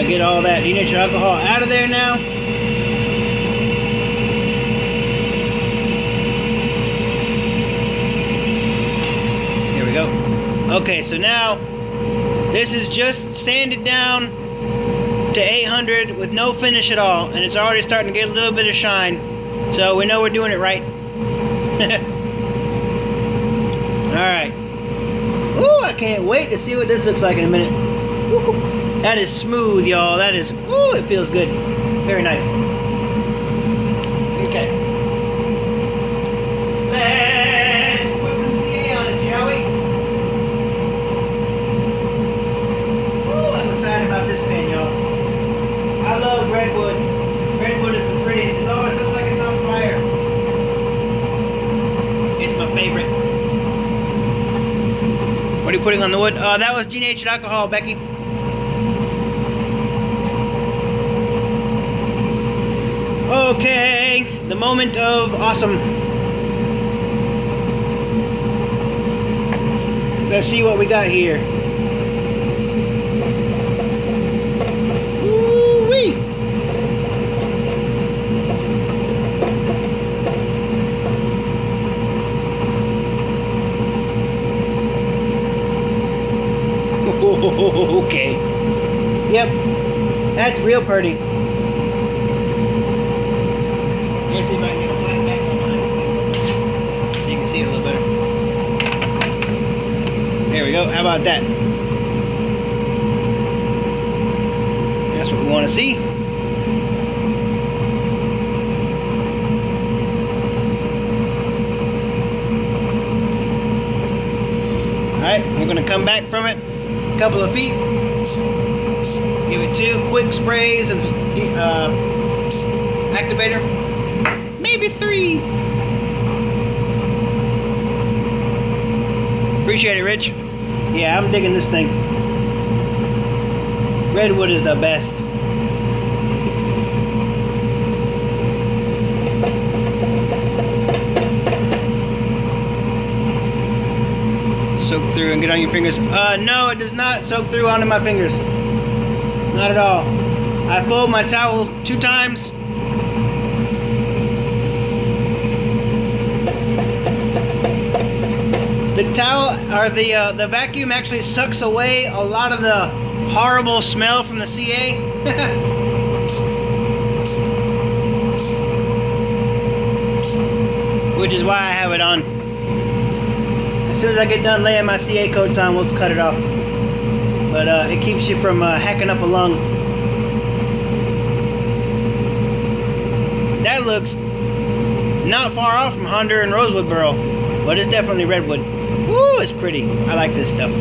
Get all that denatured alcohol out of there now. Here we go. Okay, so now this is just sanded down to 800 with no finish at all, and it's already starting to get a little bit of shine. So we know we're doing it right. can't wait to see what this looks like in a minute. Woo-hoo. That is smooth, y'all. That is, ooh, it feels good. Very nice. Okay. Let's put some CA on it, shall we? Ooh, I'm excited about this pen, y'all. I love Redwood. Redwood is the prettiest. It always looks like it's on fire. It's my favorite. What are you putting on the wood? That was denatured alcohol, Becky. Okay, the moment of awesome. Let's see what we got here. Woo-wee! Okay. Yep, that's real pretty. Let's see if I can get a black background on this thing. You can see it a little better. There we go. How about that? That's what we want to see. Alright, we're going to come back from it a couple of feet. Give it 2 quick sprays of activator. Maybe 3. Appreciate it, Rich. Yeah, I'm digging this thing. Redwood is the best. Soak through and get on your fingers. No, it does not soak through onto my fingers. Not at all. I fold my towel 2 times. The towel, or the vacuum actually sucks away a lot of the horrible smell from the CA. Which is why I have it on. As soon as I get done laying my CA coats on, we'll cut it off. But it keeps you from hacking up a lung. That looks not far off from Honda and Rosewood Burl, but it's definitely Redwood. Woo, it's pretty. I like this stuff.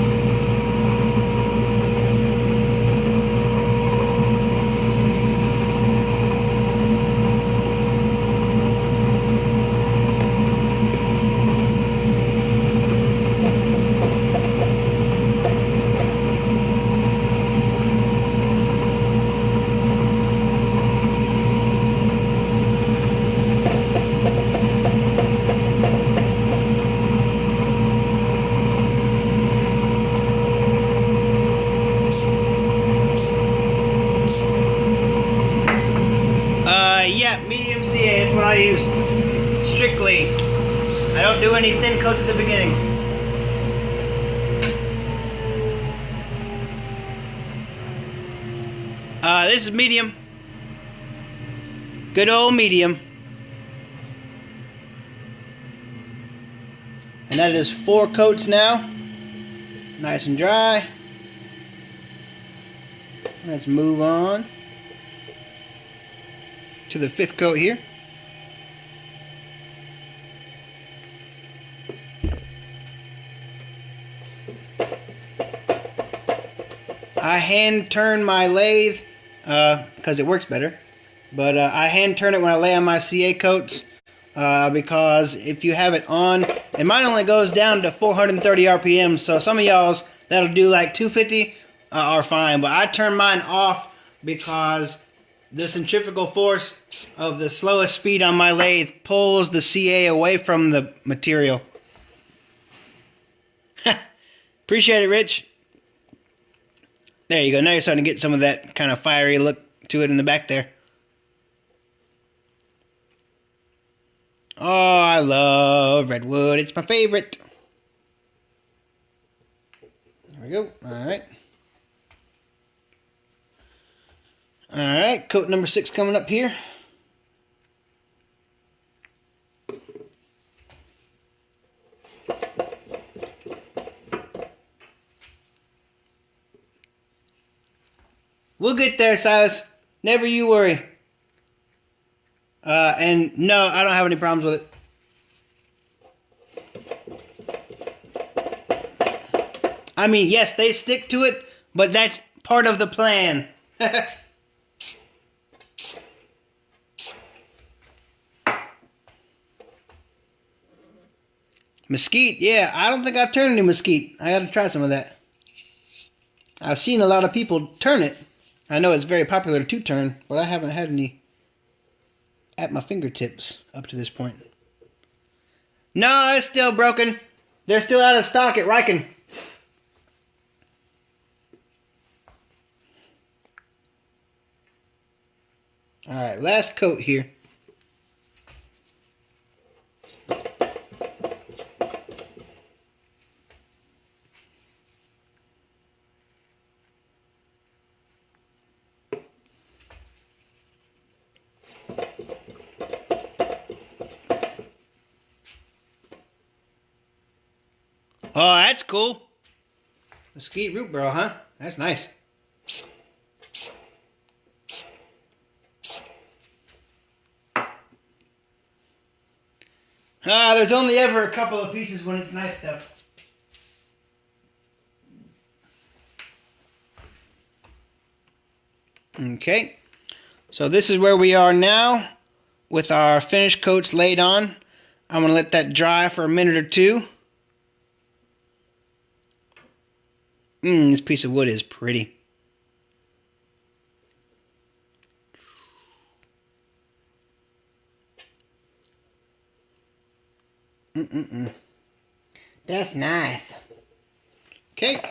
Yeah, medium CA is what I use. Strictly. I don't do any thin coats at the beginning. This is medium. Good old medium. And that is 4 coats now. Nice and dry. Let's move on to the 5th coat here. I hand turn my lathe because it works better, but I hand turn it when I lay on my CA coats because if you have it on, and mine only goes down to 430 RPM, so some of y'all's that'll do like 250 are fine, but I turn mine off because the centrifugal force of the slowest speed on my lathe pulls the CA away from the material. Appreciate it, Rich. There you go. Now you're starting to get some of that kind of fiery look to it in the back there. Oh, I love Redwood. It's my favorite. There we go. All right. Alright, coat number 6 coming up here. We'll get there, Silas. Never you worry. And no, I don't have any problems with it. I mean, yes, they stick to it, but that's part of the plan. Mesquite, yeah, I don't think I've turned any mesquite. I gotta try some of that. I've seen a lot of people turn it. I know it's very popular to turn, but I haven't had any at my fingertips up to this point. No, it's still broken. They're still out of stock at Riken. Alright, last coat here. Oh, that's cool. Mesquite root burl, huh? That's nice. There's only ever a couple of pieces when it's nice stuff. Okay, so this is where we are now with our finish coats laid on. I'm going to let that dry for a minute or two. This piece of wood is pretty. That's nice. Okay.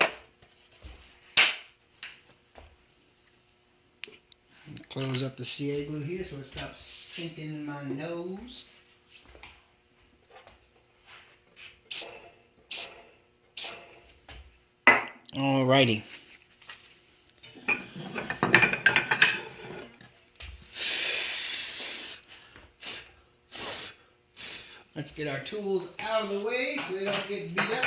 Close up the CA glue here so it stops stinking in my nose. Alrighty. Let's get our tools out of the way so they don't get beat up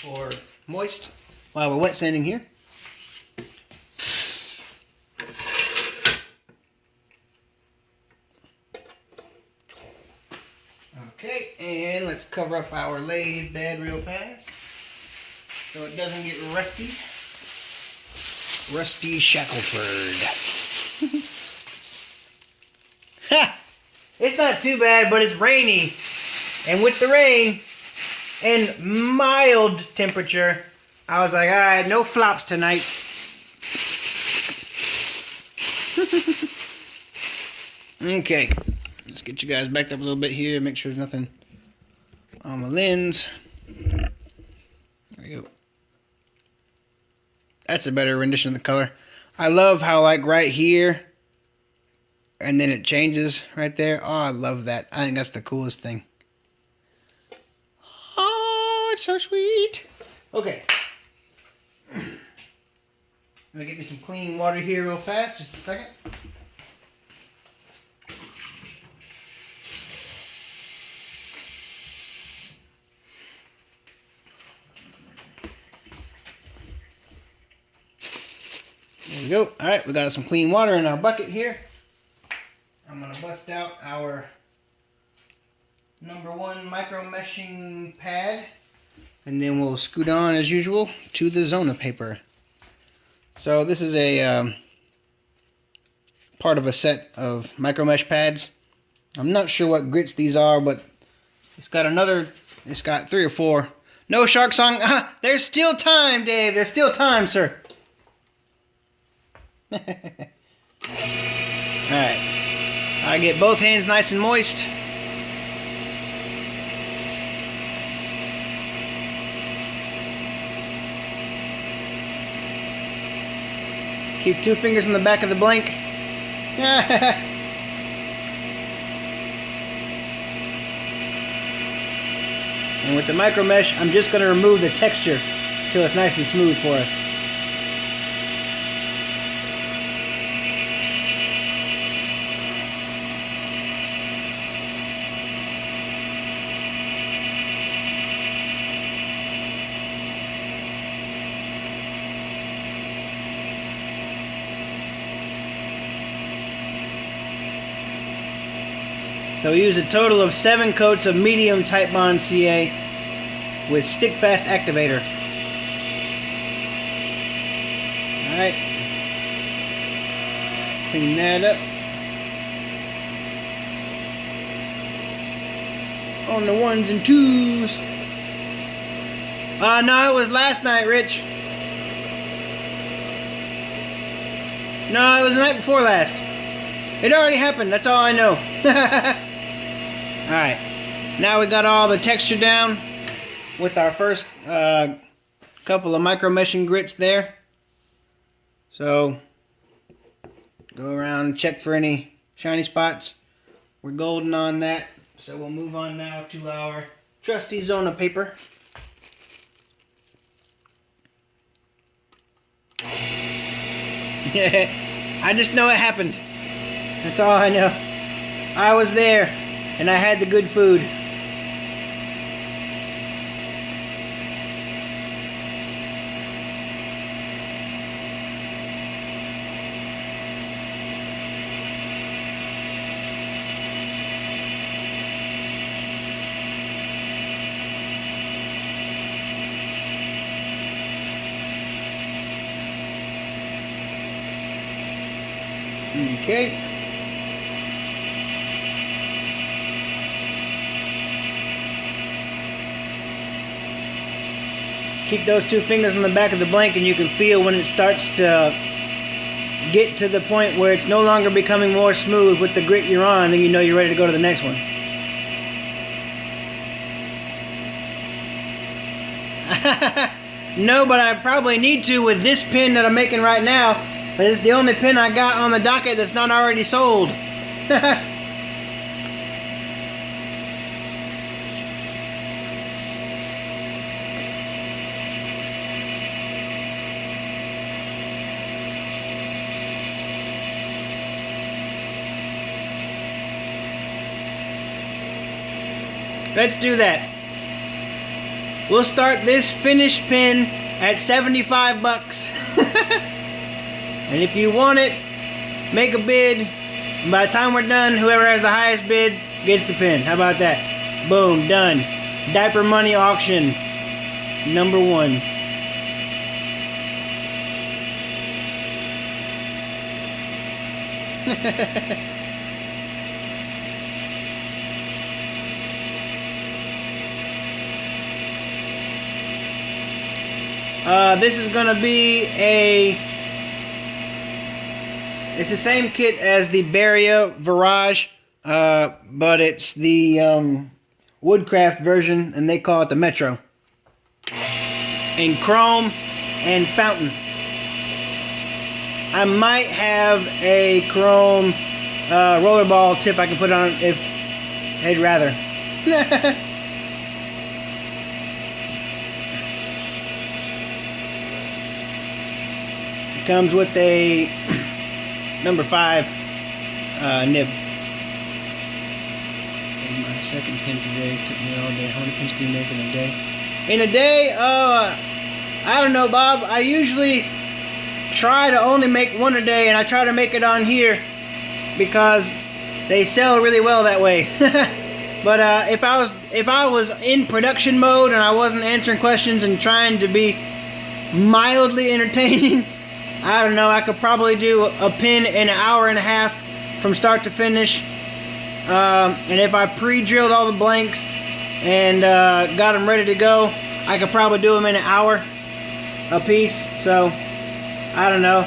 or moist while we're wet sanding here. Okay, and let's cover up our lathe bed real fast so it doesn't get rusty. Rusty Shackleford. Ha! It's not too bad, but it's rainy. And with the rain and mild temperature, I was like, alright, no flops tonight. Okay. Let's get you guys backed up a little bit here. Make sure there's nothing on the lens. There we go. That's a better rendition of the color. I love how, like, right here, and then it changes right there. Oh, I love that. I think that's the coolest thing. Oh, it's so sweet. Okay. I'm going to get me some clean water here real fast. Just a second. There we go. Alright, we got some clean water in our bucket here. I'm going to bust out our #1 micro meshing pad. And then we'll scoot on as usual to the Zona paper. So this is a part of a set of micro mesh pads. I'm not sure what grits these are, but it's got 3 or 4. No shark song. There's still time, Dave. There's still time, sir. Alright. I get both hands nice and moist. Keep 2 fingers on the back of the blank. And with the micro mesh, I'm just going to remove the texture till it's nice and smooth for us. So we use a total of 7 coats of medium tight bond CA with stick fast activator. Alright. Clean that up. On the 1s and 2s. No, it was last night, Rich. No, it was the night before last. It already happened, that's all I know. Alright. Now we got all the texture down with our first couple of micro meshing grits there. So, go around, check for any shiny spots. We're golden on that. So we'll move on now to our trusty Zona paper. I just know it happened. That's all I know. I was there, and I had the good food. Okay. Keep those 2 fingers on the back of the blank and you can feel when it starts to get to the point where it's no longer becoming more smooth with the grit you're on, then you know you're ready to go to the next one. No, but I probably need to with this pin that I'm making right now. But it's the only pin I got on the docket that's not already sold. Let's do that. We'll start this finished pin at 75 bucks. And if you want it, make a bid. And by the time we're done, whoever has the highest bid gets the pin. How about that? Boom, done. Diaper money auction number 1. This is gonna be it's the same kit as the Barrier Virage, but it's the Woodcraft version, and they call it the Metro. In chrome and fountain. I might have a chrome rollerball tip I can put on if I'd rather. It comes with a number 5 nib. And my second pin today took me all day. How many pins can you make in a day? In a day, I don't know, Bob. I usually try to only make 1 a day, and I try to make it on here because they sell really well that way. But if I was in production mode and I wasn't answering questions and trying to be mildly entertaining, I don't know, I could probably do a pin in an hour and a half from start to finish. And if I pre-drilled all the blanks and got them ready to go, I could probably do them in an hour a piece. So, I don't know.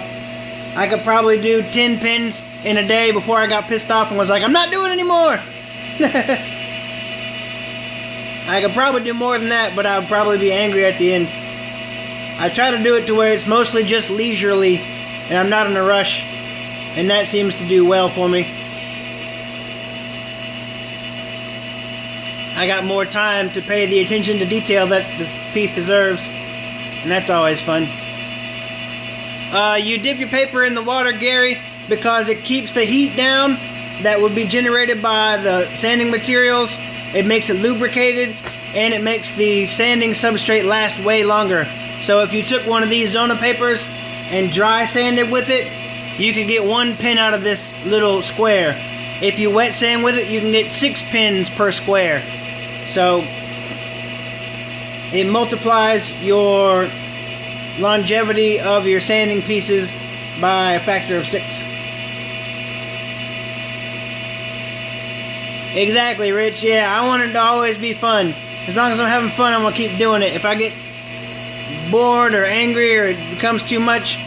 I could probably do 10 pins in a day before I got pissed off and was like, I'm not doing it anymore. I could probably do more than that, but I would probably be angry at the end. I try to do it to where it's mostly just leisurely and I'm not in a rush, and that seems to do well for me. I got more time to pay the attention to detail that the piece deserves, and that's always fun. You dip your paper in the water, Gary, because it keeps the heat down that would be generated by the sanding materials. It makes it lubricated, and it makes the sanding substrate last way longer. So if you took one of these Zona papers and dry sanded with it, you could get 1 pin out of this little square. if you wet sand with it, you can get 6 pins per square. So it multiplies your longevity of your sanding pieces by a factor of 6. Exactly, Rich. Yeah, I want it to always be fun. As long as I'm having fun, I'm going to keep doing it. If I get bored or angry or it becomes too much,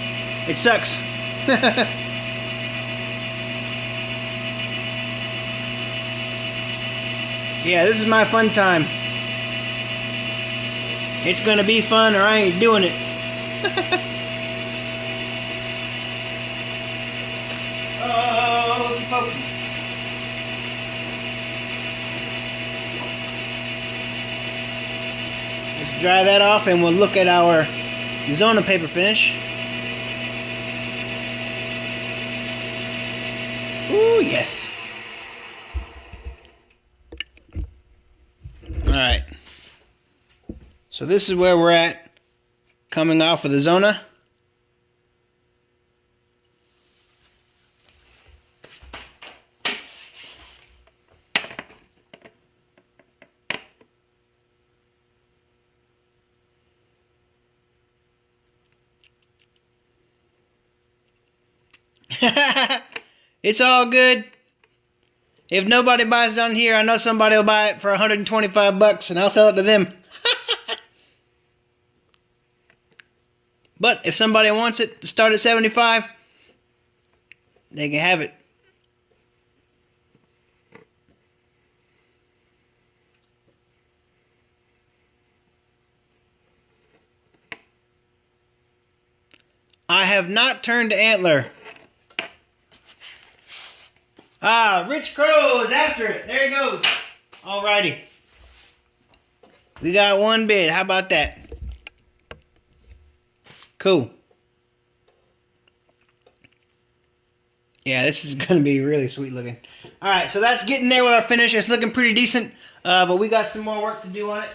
it sucks. Yeah, this is my fun time. It's going to be fun or I ain't doing it. Oh, hokey pokey. Let's dry that off and we'll look at our Zona paper finish. Ooh, yes. Alright. So this is where we're at coming off of the Zona. It's all good. If nobody buys it on here, I know somebody will buy it for 125 bucks and I'll sell it to them. But if somebody wants it to start at 75, they can have it. I have not turned to antler. Ah, Rich Crow is after it. There he goes. Alrighty. We got one bid. How about that? Cool. Yeah, this is going to be really sweet looking. Alright, so that's getting there with our finish. It's looking pretty decent, but we got some more work to do on it.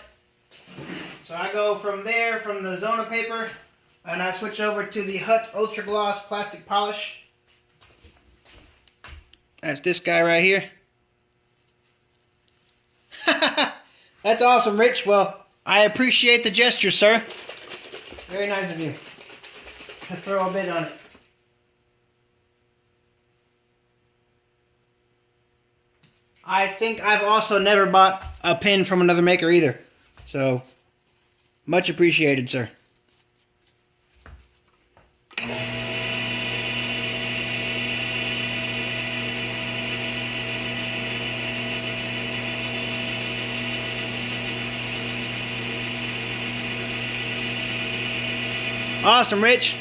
So I go from there, from the Zona paper, and I switch over to the Hut Ultra Gloss Plastic Polish. That's this guy right here. That's awesome, Rich. Well, I appreciate the gesture, sir. Very nice of you to throw a bid on it. I think I've also never bought a pin from another maker either. So, much appreciated, sir. Awesome, Rich.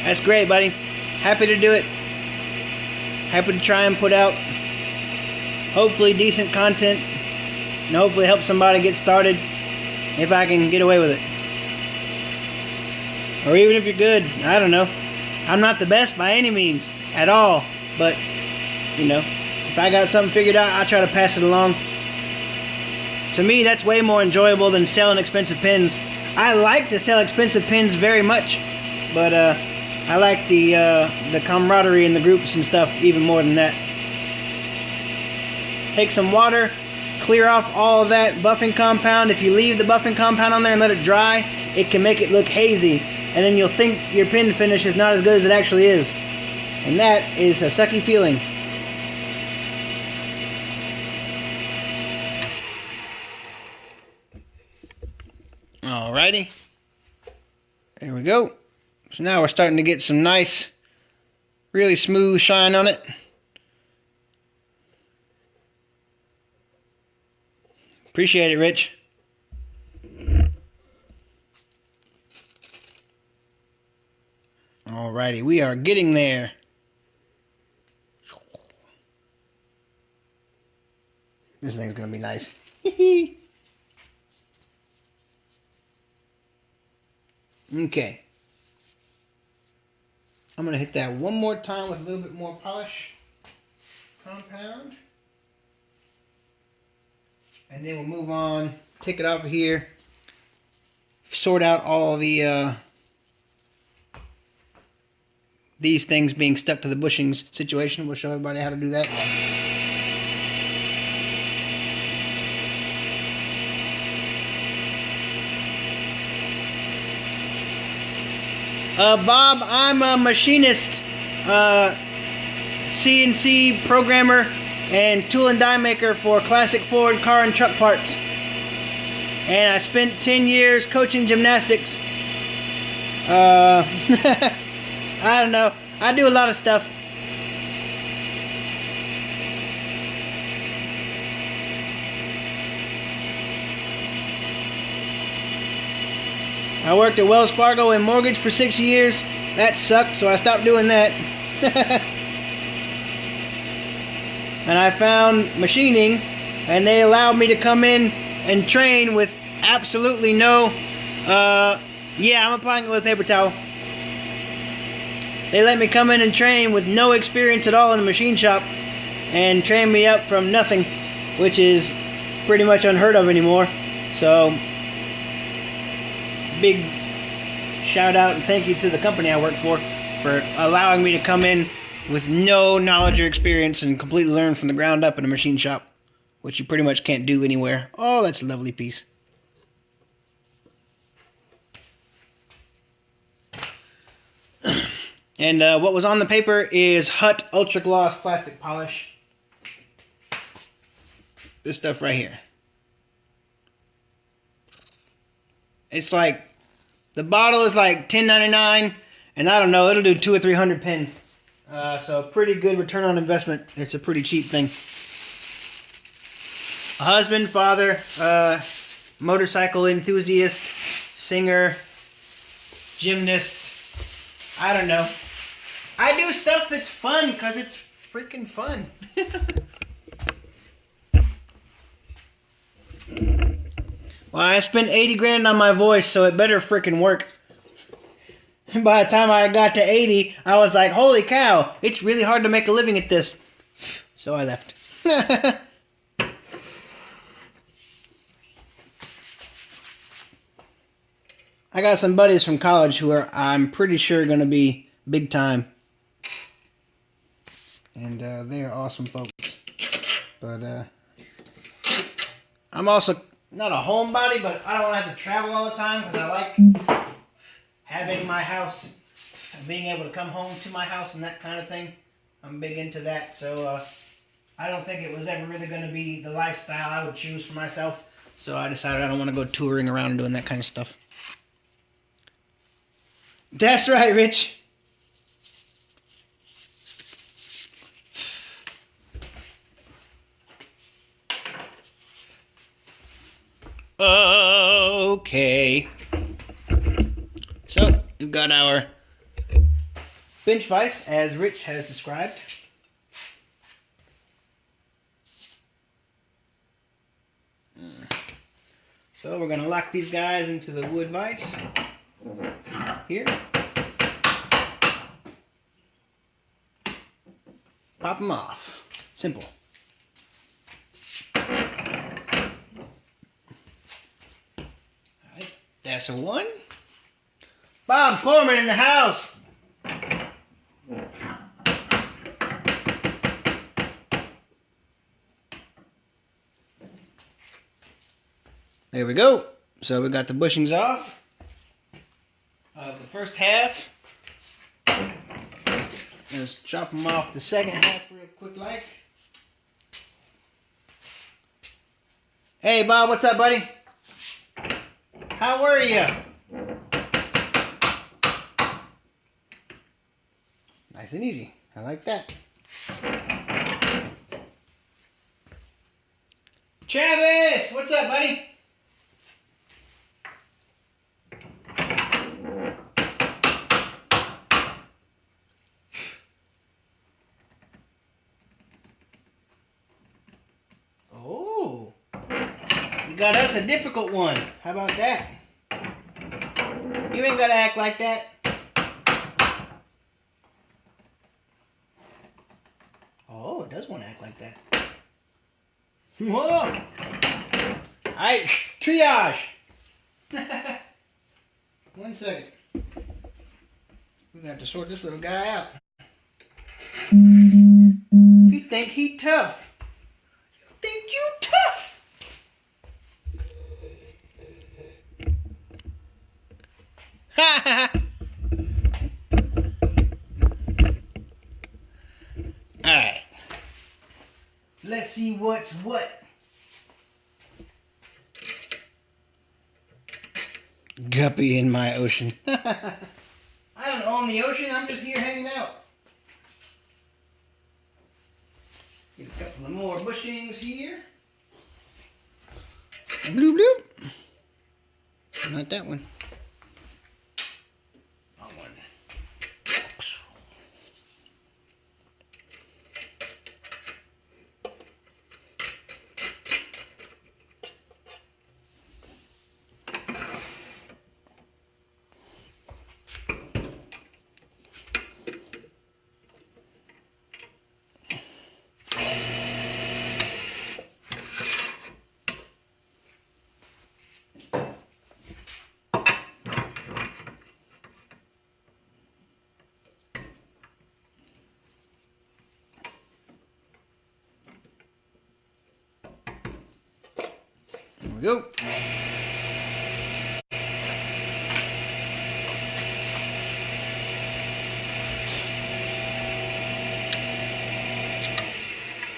That's great, buddy. Happy to do it. Happy to try and put out hopefully decent content and hopefully help somebody get started if I can get away with it. Or even if you're good, I don't know. I'm not the best by any means at all, but you know, if I got something figured out, I try to pass it along. To me, that's way more enjoyable than selling expensive pins. I like to sell expensive pins very much, but I like the camaraderie in the groups and stuff even more than that. Take some water, clear off all of that buffing compound. If you leave the buffing compound on there and let it dry, it can make it look hazy, and then you'll think your pin finish is not as good as it actually is. And that is a sucky feeling. Alrighty. There we go. So now we're starting to get some nice, really smooth shine on it. Appreciate it, Rich. Alrighty, we are getting there. This thing's gonna be nice. Okay. I'm going to hit that one more time with a little bit more polish compound. And then we'll move on, take it off of here, sort out all the these things being stuck to the bushings situation. We'll show everybody how to do that. Bob, I'm a machinist, CNC programmer, and tool and die maker for classic Ford car and truck parts. And I spent 10 years coaching gymnastics. I don't know. I do a lot of stuff. I worked at Wells Fargo in mortgage for 6 years. That sucked, so I stopped doing that. And I found machining, and they allowed me to come in and train with absolutely no, yeah, I'm applying it with paper towel. They let me come in and train with no experience at all in the machine shop and train me up from nothing, which is pretty much unheard of anymore. So, big shout out and thank you to the company I work for allowing me to come in with no knowledge or experience and completely learn from the ground up in a machine shop, which you pretty much can't do anywhere. Oh, that's a lovely piece. And what was on the paper is Hut Ultra Gloss Plastic Polish. This stuff right here. It's like, the bottle is like $10.99, and I don't know, it'll do 200 or 300 pins. So pretty good return on investment. It's a pretty cheap thing. A husband, father, motorcycle enthusiast, singer, gymnast. I don't know. I do stuff that's fun because it's freaking fun. Well, I spent 80 grand on my voice, so it better freaking work. And by the time I got to 80, I was like, holy cow, it's really hard to make a living at this. So I left. I got some buddies from college who are, I'm pretty sure, going to be big time. And they are awesome folks. But I'm also not a homebody, but I don't have to travel all the time because I like having my house, being able to come home to my house and that kind of thing. I'm big into that. So I don't think it was ever really going to be the lifestyle I would choose for myself. So I decided I don't want to go touring around and doing that kind of stuff. That's right, Rich. Okay. So, we've got our bench vise, as Rich has described. So, we're going to lock these guys into the wood vise. Here. Pop them off. Simple. Alright, that's a one. Bob Corman in the house. There we go. So we got the bushings off of the first half. Let's chop them off the second half real quick like. Hey Bob, what's up, buddy? How are you? Nice and easy. I like that. Travis, what's up, buddy? Oh, you got us a difficult one. How about that? You ain't gotta act like that. Oh, it does want to act like that. Whoa! Alright, triage! 1 second. We're gonna have to sort this little guy out. You think he tough? You think you tough? Ha ha ha! Alright. Let's see what's what. Guppy in my ocean. I don't own the ocean, I'm just here hanging out. Get a couple of more bushings here. Bloop bloop. Not that one. Wrong one. There we go.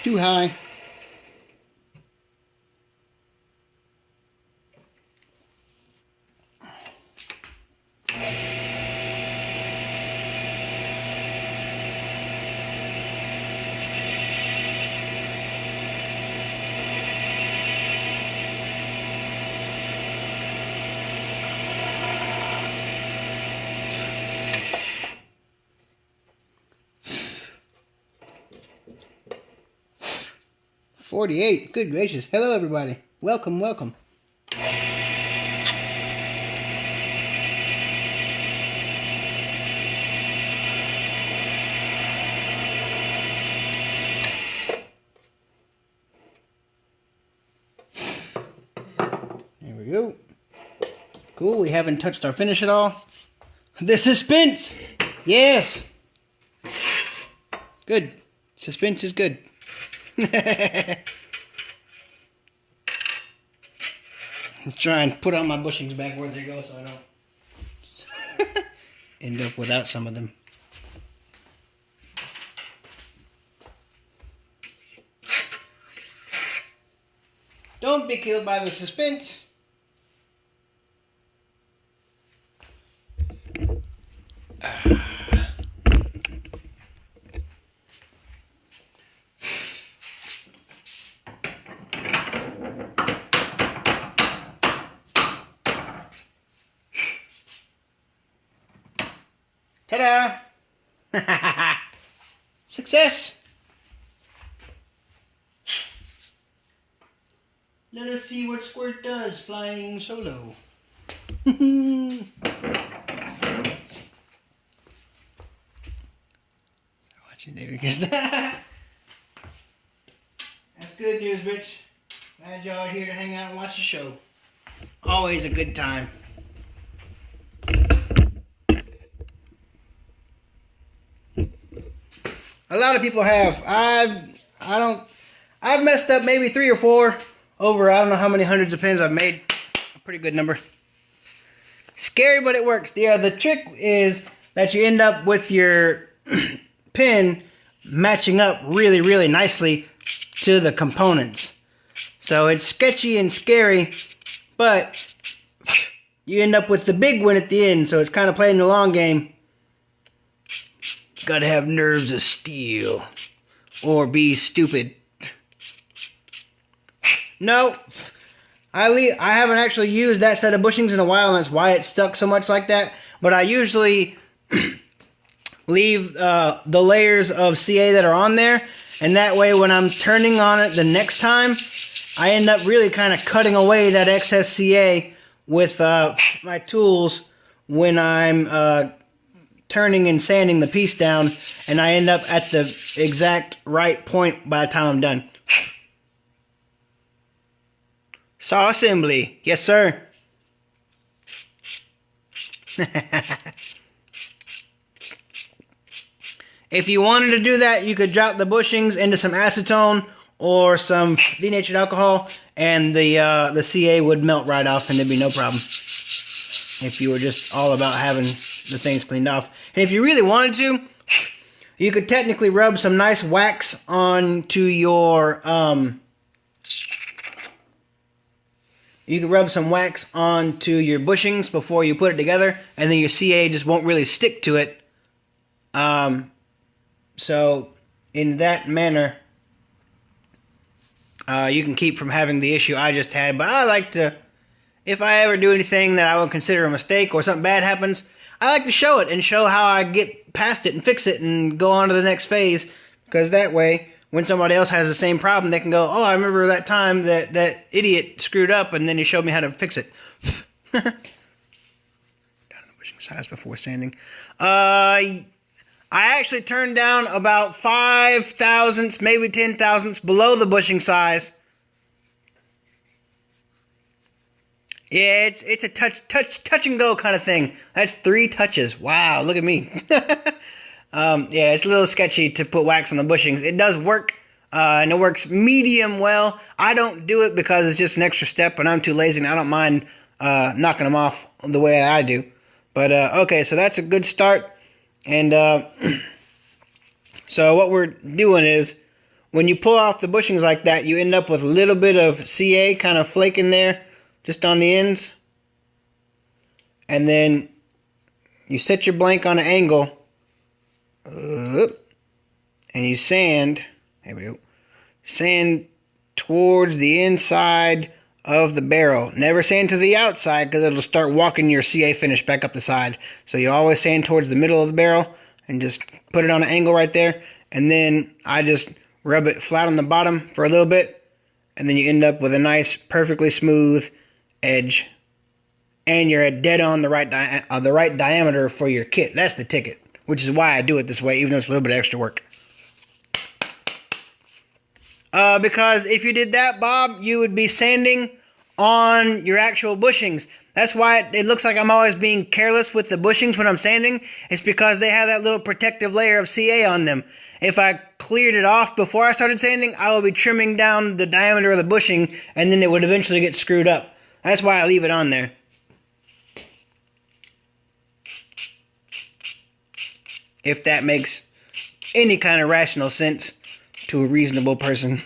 Too high. $48. Good gracious. Hello, everybody. Welcome, welcome. There we go. Cool. We haven't touched our finish at all. The suspense. Yes. Good. Suspense is good. Try and put all my bushings back where they go so I don't end up without some of them. Don't be killed by the suspense. Ta-da! Success! Let us see what Squirt does flying solo. Watching David gets that. That's good news, Rich. Glad y'all are here to hang out and watch the show. Always a good time. A lot of people have. I've messed up maybe 3 or 4 over I don't know how many hundreds of pins I've made. A pretty good number. Scary, but it works. The trick is that you end up with your pin matching up really, really nicely to the components. So it's sketchy and scary, but you end up with the big win at the end. So it's kind of playing the long game. Gotta have nerves of steel or be stupid. No, I haven't actually used that set of bushings in a while, and that's why it's stuck so much like that. But I usually leave the layers of CA that are on there, and that way when I'm turning on it the next time, I end up really kind of cutting away that excess CA with my tools when I'm turning and sanding the piece down, and I end up at the exact right point by the time I'm done. Saw assembly. Yes, sir. If you wanted to do that, you could drop the bushings into some acetone or some denatured alcohol, and the CA would melt right off, and there'd be no problem. If you were just all about having the things cleaned off. And if you really wanted to, you could technically rub some nice wax onto your, you could rub some wax onto your bushings before you put it together, and then your CA just won't really stick to it. So, in that manner, you can keep from having the issue I just had. But I like to, if I ever do anything that I would consider a mistake or something bad happens, I like to show it and show how I get past it and fix it and go on to the next phase. Because that way, when somebody else has the same problem, they can go, oh, I remember that time that idiot screwed up, and then he showed me how to fix it. Down the bushing size before sanding. I actually turned down about 5 thousandths, maybe 10 thousandths below the bushing size. Yeah, it's a touch and go kind of thing. That's 3 touches. Wow, look at me. Yeah, it's a little sketchy to put wax on the bushings. It does work, and it works medium well. I don't do it because it's just an extra step, and I'm too lazy, and I don't mind knocking them off the way I do. But, okay, so that's a good start. And so what we're doing is, when you pull off the bushings like that, you end up with a little bit of CA kind of flaking there, just on the ends. And then you set your blank on an angle, and you sand, there we go, sand towards the inside of the barrel. Never sand to the outside, because it'll start walking your CA finish back up the side. So you always sand towards the middle of the barrel and just put it on an angle right there. And then I just rub it flat on the bottom for a little bit, and then you end up with a nice, perfectly smooth edge. And you're dead on the right diameter for your kit. That's the ticket, which is why I do it this way, even though it's a little bit extra work. Because if you did that, Bob, you would be sanding on your actual bushings. That's why it looks like I'm always being careless with the bushings when I'm sanding. It's because they have that little protective layer of CA on them. If I cleared it off before I started sanding, I would be trimming down the diameter of the bushing, and then it would eventually get screwed up. That's why I leave it on there. If that makes any kind of rational sense to a reasonable person.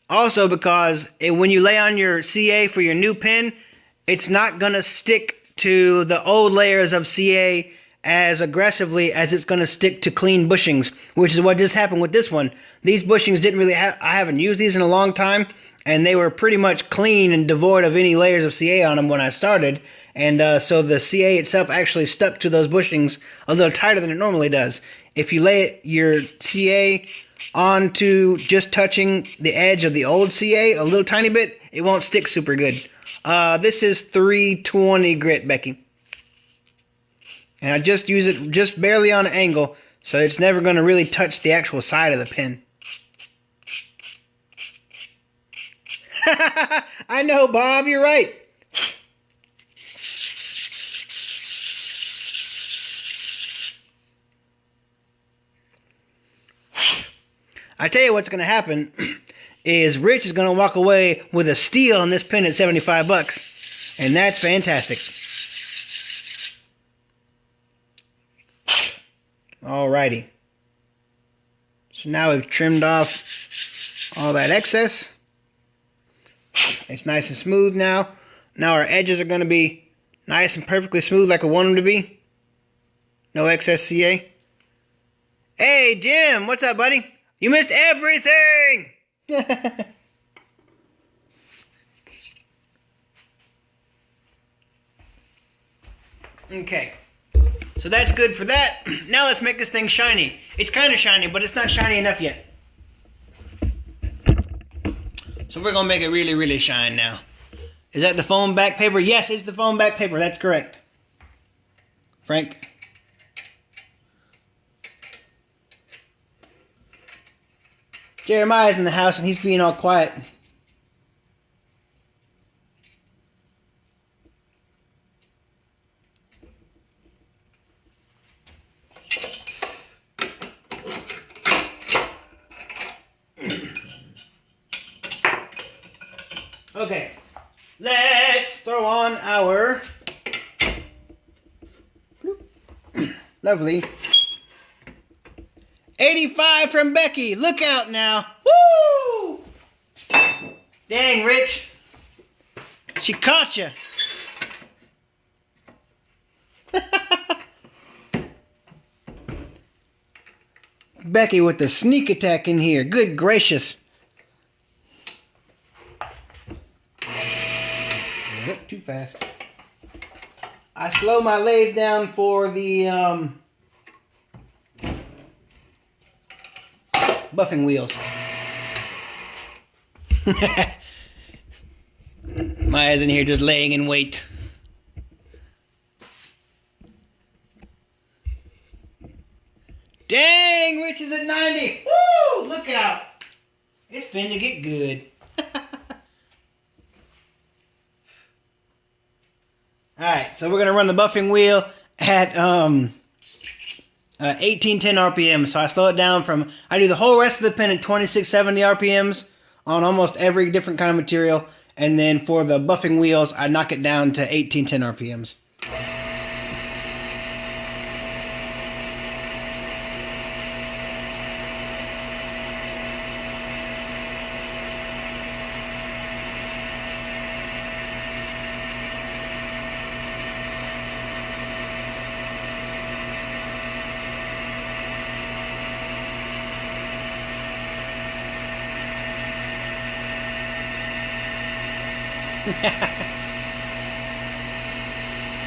Also, because when you lay on your CA for your new pin, it's not going to stick to the old layers of CA as aggressively as it's going to stick to clean bushings, which is what just happened with this one. These bushings didn't really I haven't used these in a long time, and they were pretty much clean and devoid of any layers of CA on them when I started, and so the CA itself actually stuck to those bushings a little tighter than it normally does. If you lay your CA onto just touching the edge of the old CA a little tiny bit, it won't stick super good. This is 320 grit, Becky. And I just use it just barely on an angle, so it's never going to really touch the actual side of the pin. I know, Bob, you're right. I tell you what's going to happen is Rich is going to walk away with a steal on this pin at 75 bucks. And that's fantastic. Alrighty. So now we've trimmed off all that excess. It's nice and smooth now. Now our edges are going to be nice and perfectly smooth like I want them to be. No excess CA. Hey, Jim, what's up, buddy? You missed everything! Okay. So that's good for that. Now let's make this thing shiny. It's kind of shiny, but it's not shiny enough yet. So we're going to make it really, really shine now. Is that the foam back paper? Yes, it's the foam back paper. That's correct. Frank? Jeremiah's in the house and he's being all quiet. Okay, let's throw on our lovely 85 from Becky. Look out now. Woo! Dang, Rich. She caught you. Becky with the sneak attack in here. Good gracious. Look too fast. I slow my lathe down for the buffing wheels. Maya's in here just laying in wait. Dang, Rich is at 90. Woo! Look out. It's finna get good. Alright, so we're going to run the buffing wheel at 1810 RPM. So I slow it down from, I do the whole rest of the pin at 2670 RPMs on almost every different kind of material. And then for the buffing wheels, I knock it down to 1810 RPMs.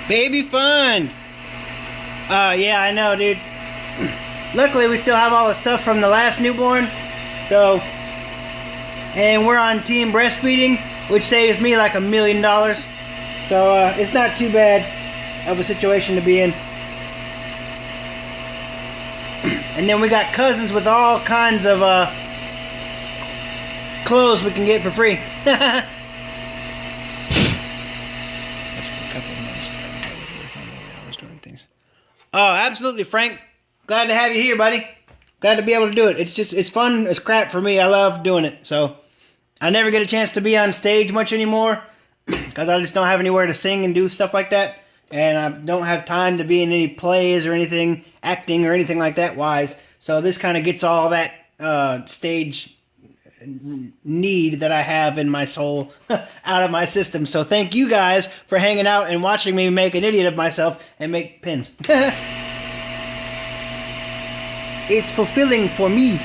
Baby fun. Yeah, I know, dude. Luckily, we still have all the stuff from the last newborn. So, and we're on team breastfeeding, which saves me like $1 million. So, it's not too bad of a situation to be in. And then we got cousins with all kinds of clothes we can get for free. Oh, absolutely, Frank. Glad to have you here, buddy. Glad to be able to do it. It's fun as crap for me. I love doing it. So, I never get a chance to be on stage much anymore because I just don't have anywhere to sing and do stuff like that. And I don't have time to be in any plays or anything, acting or anything like that wise. So, this kind of gets all that stage need that I have in my soul out of my system. So thank you guys for hanging out and watching me make an idiot of myself and make pins. It's fulfilling for me.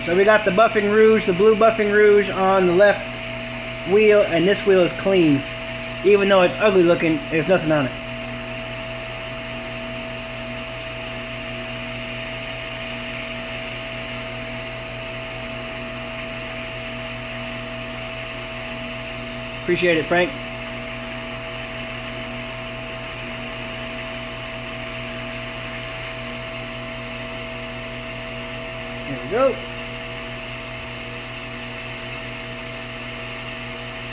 So we got the buffing rouge, the blue buffing rouge on the left wheel, and this wheel is clean. Even though it's ugly looking, there's nothing on it. Appreciate it, Frank. There we go.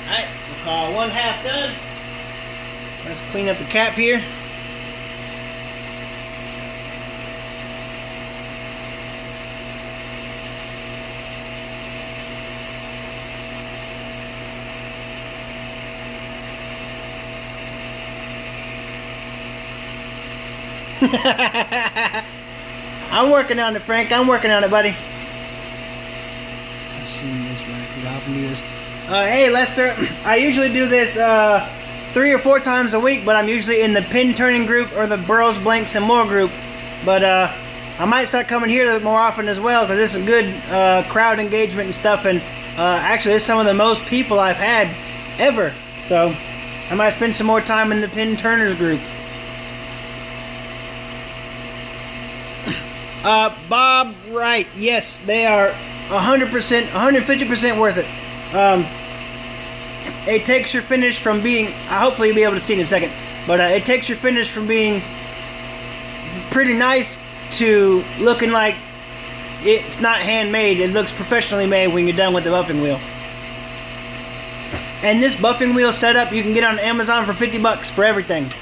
Alright, we'll call 1/2 done. Let's clean up the cap here. I'm working on it, Frank. I'm working on it, buddy. I've seen this life. You often do this. Hey, Lester. I usually do this 3 or 4 times a week, but I'm usually in the pin turning group or the burls, blanks, and more group. But I might start coming here more often as well because this is good crowd engagement and stuff. And actually, it's some of the most people I've had ever. So I might spend some more time in the pin turners group. Bob, right, yes, they are 100%, 150% worth it. It takes your finish from being, hopefully you'll be able to see it in a second, but it takes your finish from being pretty nice to looking like it's not handmade. It looks professionally made when you're done with the buffing wheel. And this buffing wheel setup you can get on Amazon for 50 bucks for everything.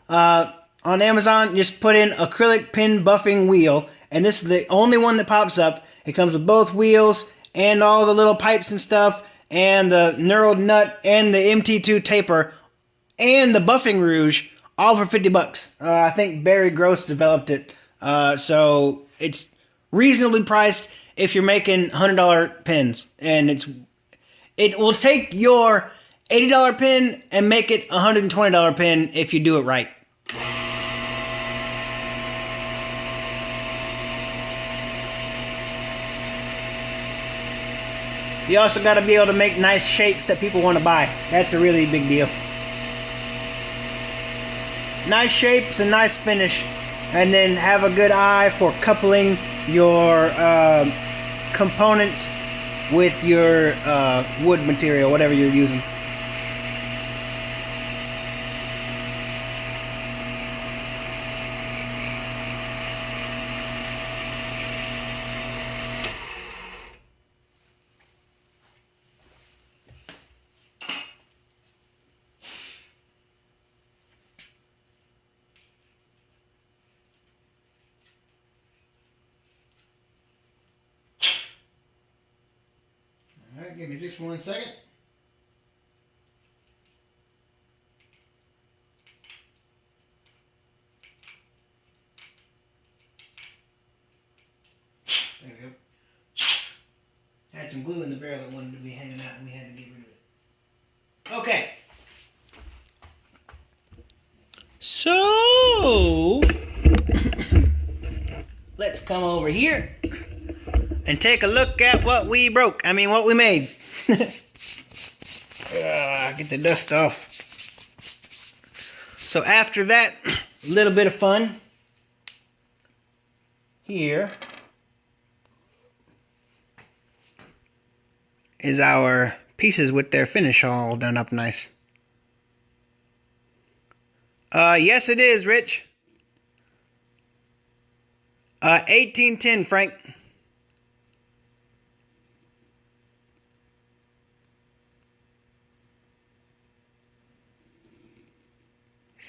On Amazon, just put in acrylic pin buffing wheel, and this is the only one that pops up. It comes with both wheels and all the little pipes and stuff, and the knurled nut and the MT2 taper and the buffing rouge, all for 50 bucks. I think Barry Gross developed it, so it's reasonably priced if you're making $100 pins, and it will take your $80 pin and make it a $120 pin if you do it right. You also got to be able to make nice shapes that people want to buy. That's a really big deal. Nice shapes and nice finish, and then have a good eye for coupling your components with your wood material, whatever you're using. Alright, give me just 1 second. There we go. Had some glue in the barrel that wanted to be hanging out and we had to get rid of it. Okay. So, let's come over here and take a look at what we broke. I mean, what we made. Get the dust off. So after that little bit of fun, here is our pieces with their finish all done up nice. Yes it is, Rich. 1810, Frank.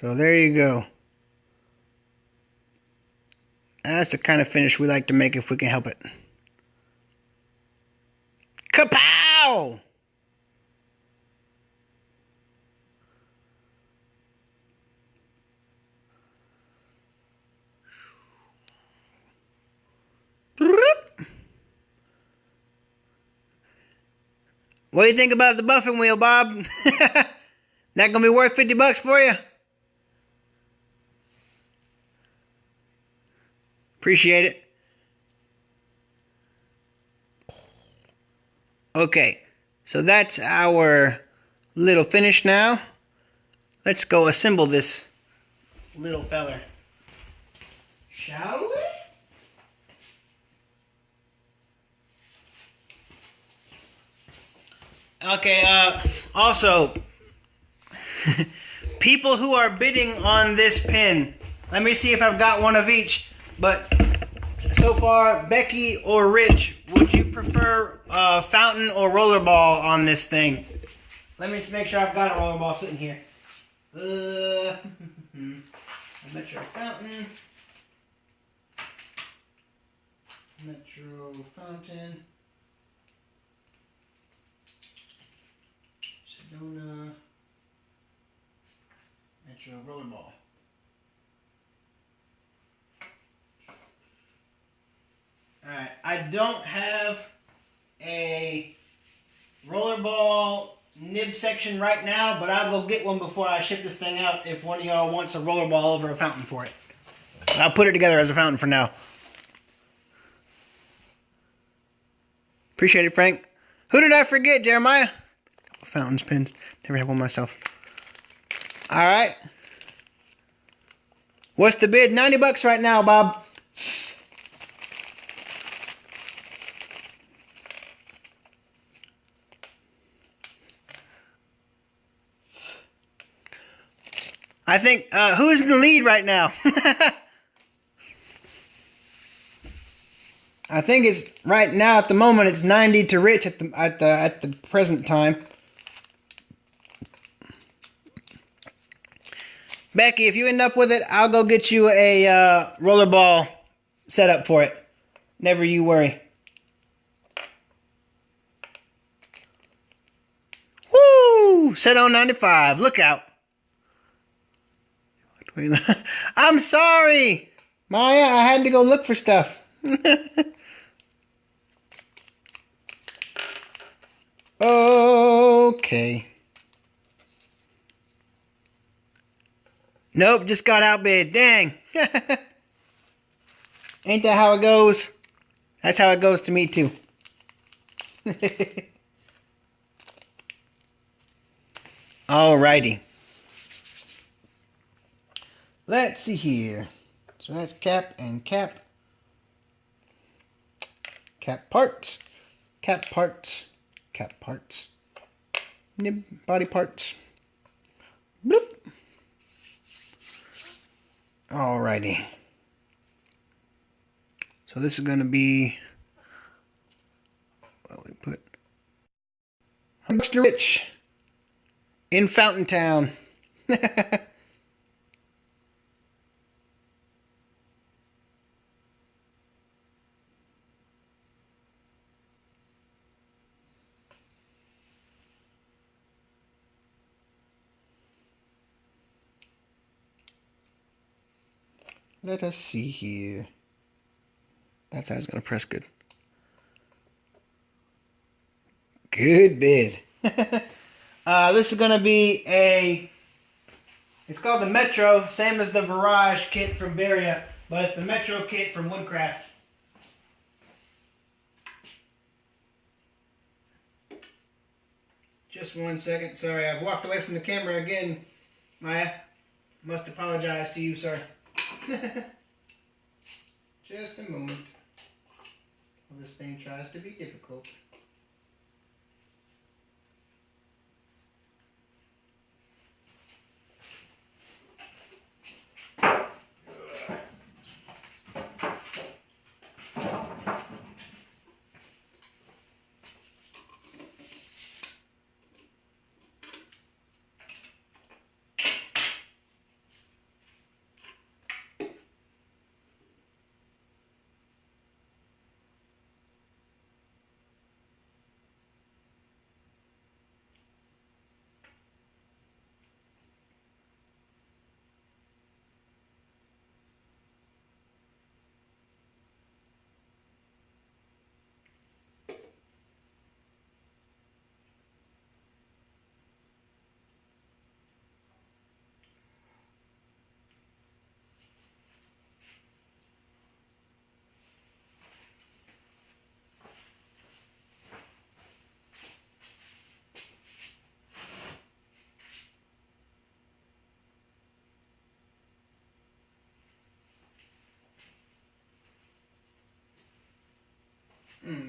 So there you go. That's the kind of finish we like to make if we can help it. Kapow! What do you think about the buffing wheel, Bob? That gonna be worth 50 bucks for you? Appreciate it. Okay, so that's our little finish now. Let's go assemble this little feller. Shall we? Okay, also, people who are bidding on this pin, let me see if I've got one of each, but so far, Becky or Rich, would you prefer fountain or rollerball on this thing? Let me just make sure I've got a rollerball sitting here. Metro fountain. Metro fountain. Sedona. Metro rollerball. Alright, I don't have a rollerball nib section right now, but I'll go get one before I ship this thing out if one of y'all wants a rollerball over a fountain for it. I'll put it together as a fountain for now. Appreciate it, Frank. Who did I forget, Jeremiah? Fountains, pins. Never had one myself. Alright. What's the bid? 90 bucks right now, Bob. I think, who's in the lead right now? I think it's right now at the moment it's 90 to Rich at the present time. Becky, if you end up with it, I'll go get you a rollerball setup for it. Never you worry. Woo! Set on 95. Look out. I'm sorry, Maya. I had to go look for stuff. Okay. Nope, just got outbid. Dang. Ain't that how it goes? That's how it goes to me too. Alrighty. Let's see here. So that's cap and cap. Cap parts. Cap parts. Cap parts. Nib body parts. Bloop. Alrighty. So this is going to be what we put. Mr. Rich in Fountain Town. Let us see here. That's how it's going to press good. Good bid. This is going to be it's called the Metro, same as the Virage kit from Beria, but it's the Metro kit from Woodcraft. Just 1 second. Sorry, I've walked away from the camera again, Maya. Must apologize to you, sir. Just a moment. Well, this thing tries to be difficult.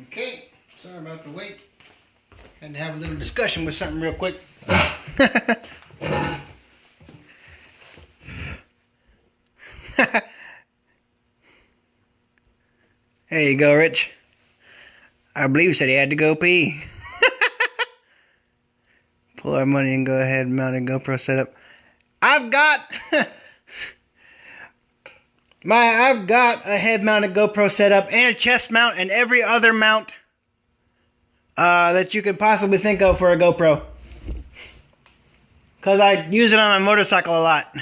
Okay, sorry about the wait. Had to have a little discussion with something real quick. There you go, Rich. I believe he said he had to go pee. Pull our money and go ahead and mount a GoPro setup. I've got a head-mounted GoPro setup and a chest mount and every other mount that you could possibly think of for a GoPro. Because I use it on my motorcycle a lot.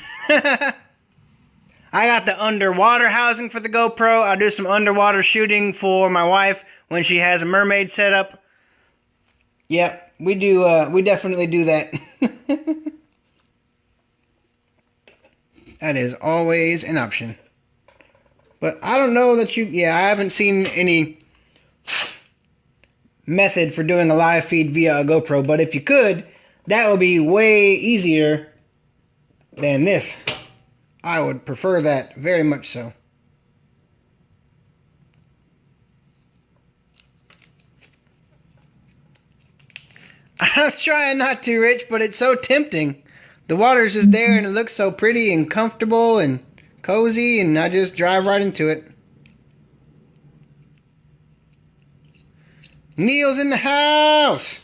I got the underwater housing for the GoPro. I do some underwater shooting for my wife when she has a mermaid setup. Yep, we do. We definitely do that. That is always an option. But I don't know that I haven't seen any method for doing a live feed via a GoPro. But if you could, that would be way easier than this. I would prefer that very much so. I'm trying not to, Rich, but it's so tempting. The water's just there and it looks so pretty and comfortable and cozy, and I just drive right into it. Neil's in the house.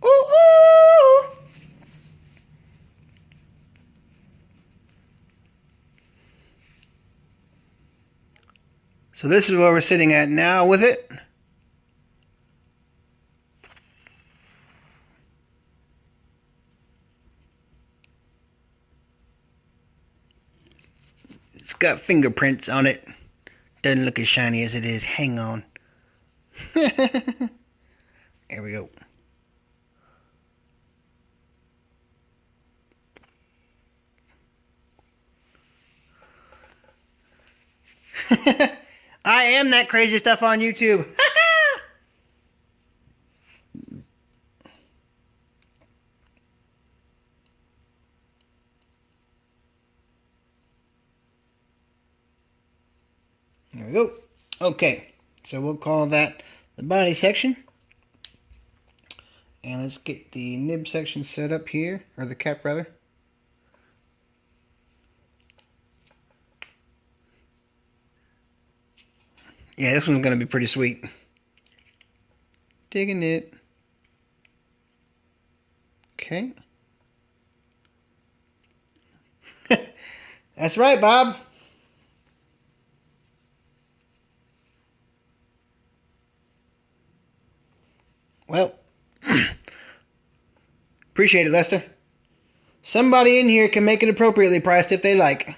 Ooh, ooh. So this is where we're sitting at now with it. It's got fingerprints on it. Doesn't look as shiny as it is. Hang on. There we go. I am that crazy stuff on YouTube. There we go. Okay, so we'll call that the body section. And let's get the nib section set up here, or the cap rather. Yeah, this one's going to be pretty sweet. Digging it. Okay. That's right, Bob. Well, appreciate it, Lester. Somebody in here can make it appropriately priced if they like.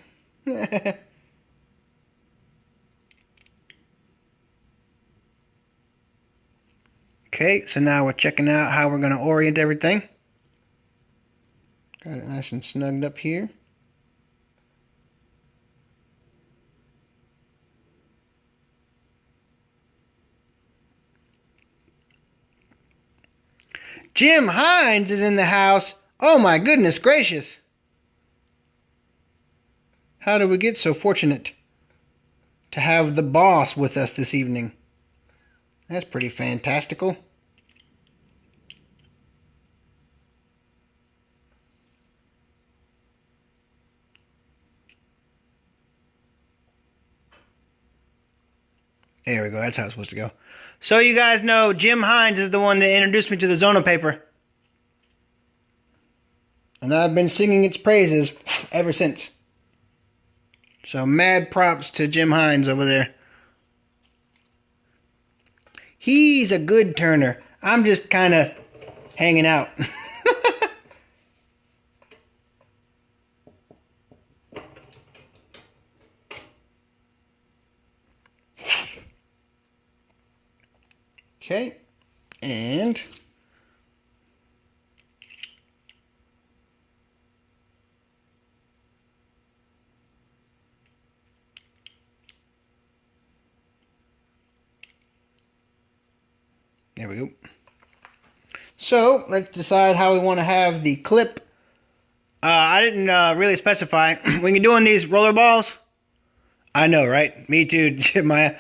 Okay, so now we're checking out how we're going to orient everything. Got it nice and snugged up here. Jim Hines is in the house. Oh my goodness gracious. How did we get so fortunate to have the boss with us this evening? That's pretty fantastical. There we go. That's how it's supposed to go. So you guys know Jim Hines is the one that introduced me to the Zona paper. And I've been singing its praises ever since. So mad props to Jim Hines over there. He's a good turner. I'm just kind of hanging out. Okay, and there we go. So let's decide how we want to have the clip. I didn't really specify. When you're doing these roller balls, I know, right? Me too, Jeremiah.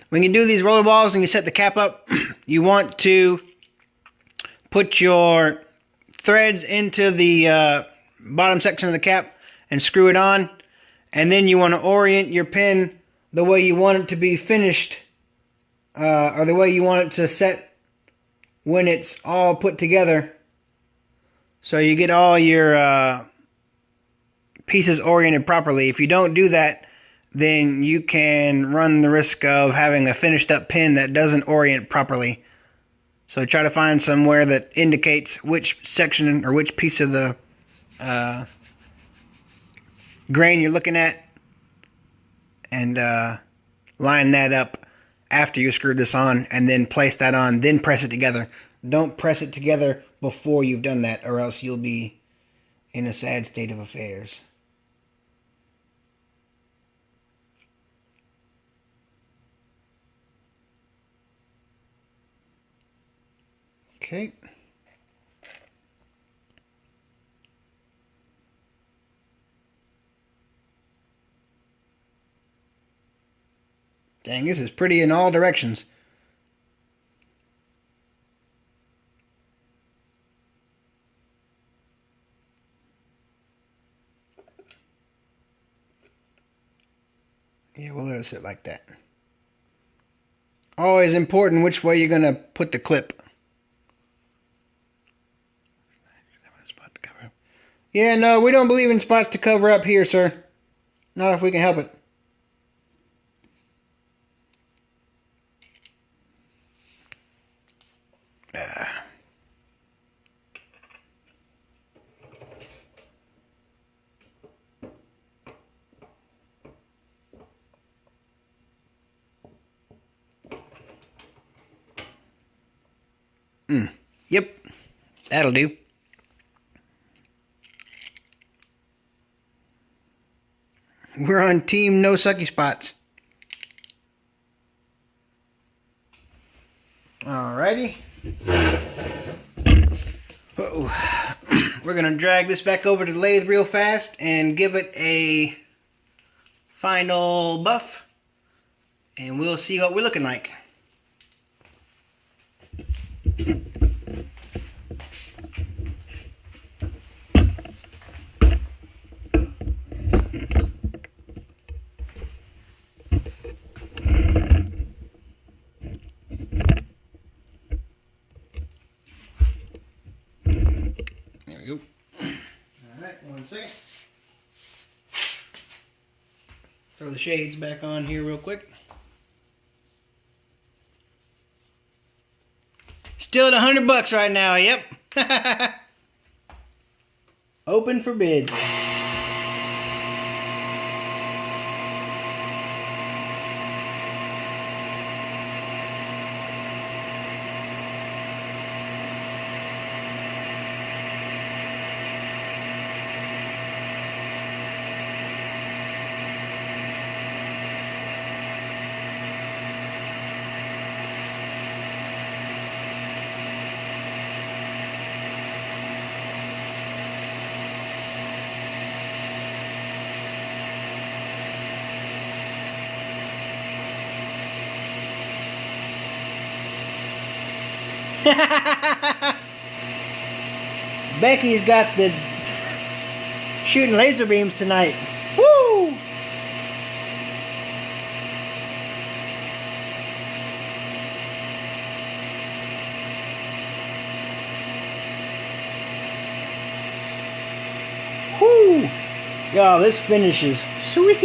When you do these roller balls and you set the cap up, you want to put your threads into the bottom section of the cap and screw it on. And then you want to orient your pin the way you want it to be finished, or the way you want it to set when it's all put together. So you get all your pieces oriented properly. If you don't do that, then you can run the risk of having a finished up pin that doesn't orient properly. So try to find somewhere that indicates which section or which piece of the grain you're looking at, and line that up after you screw this on, and then place that on, then press it together. Don't press it together before you've done that, or else you'll be in a sad state of affairs. Okay. Dang, this is pretty in all directions. Yeah, we'll let it sit like that. Always important which way you're going to put the clip. Yeah, no, we don't believe in spots to cover up here, sir. Not if we can help it. Yep, that'll do. We're on team no sucky spots. Alrighty. Uh-oh. We're gonna drag this back over to the lathe real fast and give it a final buff, and we'll see what we're looking like. There we go. Alright, 1 second. Throw the shades back on here real quick. Still at $100 right now, yep. Open for bids. Becky's got the shooting laser beams tonight. Woo! Woo! Y'all, this finish is sweet.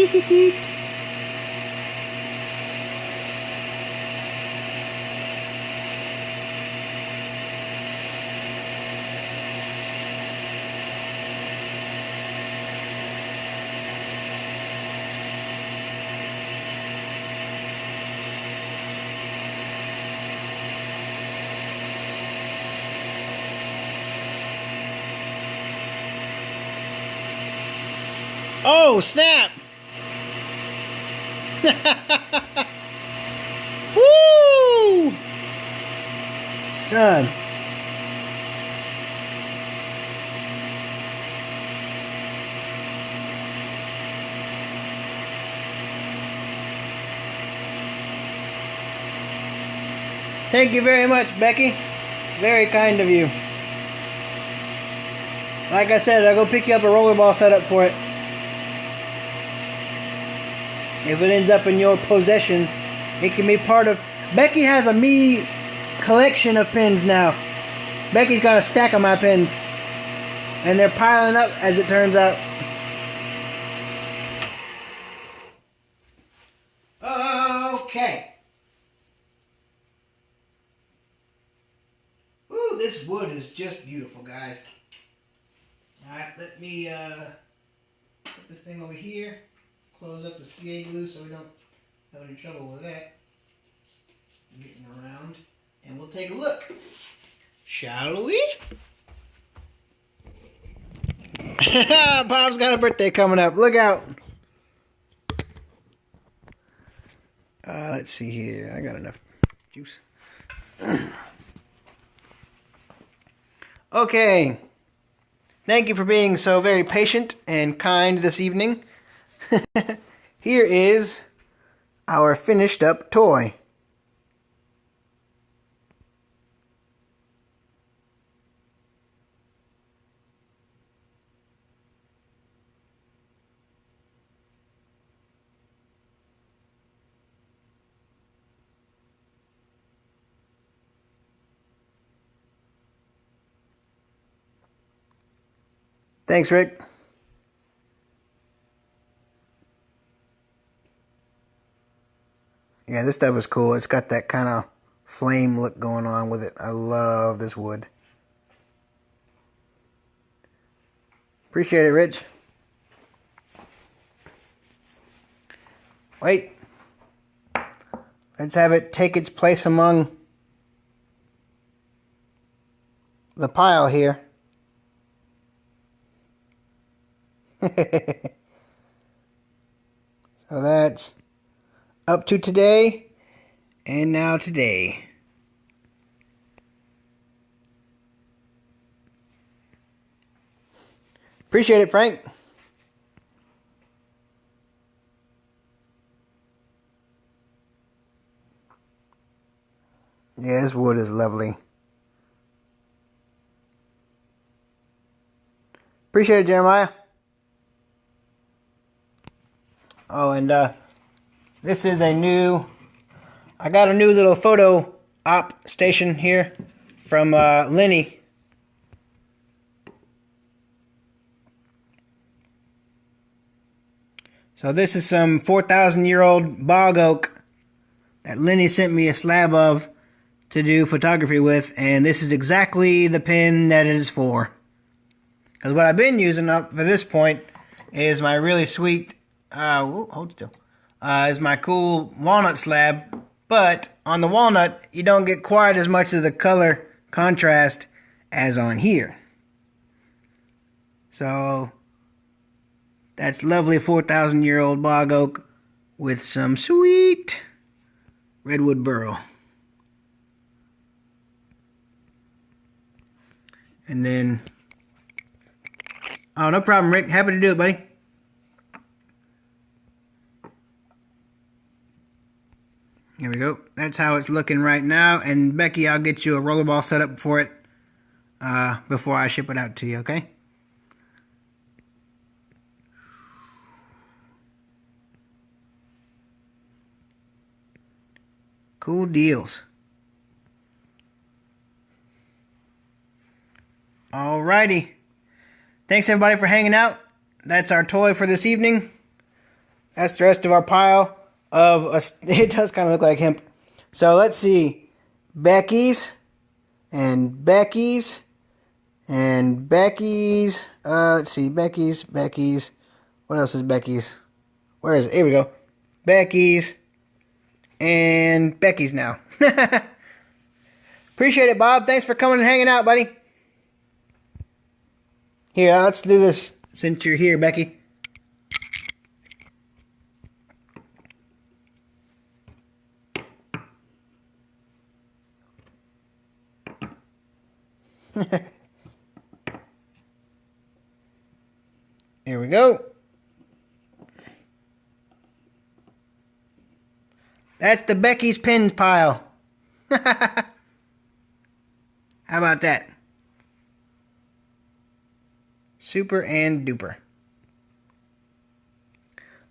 Oh, snap! Woo! Son. Thank you very much, Becky. Very kind of you. Like I said, I'll go pick you up a rollerball setup for it. If it ends up in your possession, it can be part of... Becky has a me collection of pins now. Becky's got a stack of my pins. And they're piling up, as it turns out. Okay. Ooh, this wood is just beautiful, guys. Alright, let me put this thing over here. Close up the CA glue so we don't have any trouble with that. Getting around. And we'll take a look. Shall we? Bob's got a birthday coming up. Look out. Let's see here. I got enough juice. Okay. Thank you for being so very patient and kind this evening. Here is our finished up toy. Thanks, Rick. Yeah, this stuff is cool. It's got that kind of flame look going on with it. I love this wood. Appreciate it, Rich. Wait. Let's have it take its place among the pile here. So that's up to today and now today. Appreciate it, Frank. Yeah, this wood is lovely. Appreciate it, Jeremiah. Oh, and this is a new... I got a new little photo op station here from Lenny. So this is some 4,000-year-old bog oak that Lenny sent me a slab of to do photography with, and this is exactly the pin that it is for. Because what I've been using up for this point is my really sweet, hold still, is my cool walnut slab, but on the walnut you don't get quite as much of the color contrast as on here. So that's lovely 4,000-year-old bog oak with some sweet Redwood Burl. And then, oh, no problem, Rick. Happy to do it, buddy. Here we go. That's how it's looking right now. And Becky, I'll get you a rollerball set up for it before I ship it out to you, okay? Cool deals. Alrighty. Thanks everybody for hanging out. That's our toy for this evening. That's the rest of our pile of... it does kind of look like hemp. So let's see. Becky's. And Becky's. And Becky's. Let's see. Becky's. Becky's. What else is Becky's? Where is it? Here we go. Becky's. And Becky's now. Appreciate it, Bob. Thanks for coming and hanging out, buddy. Here, let's do this since you're here, Becky. Here we go. That's the Becky's pins pile. How about that? Super and duper.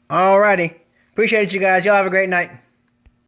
Alrighty. Appreciate it, you guys. Y'all have a great night.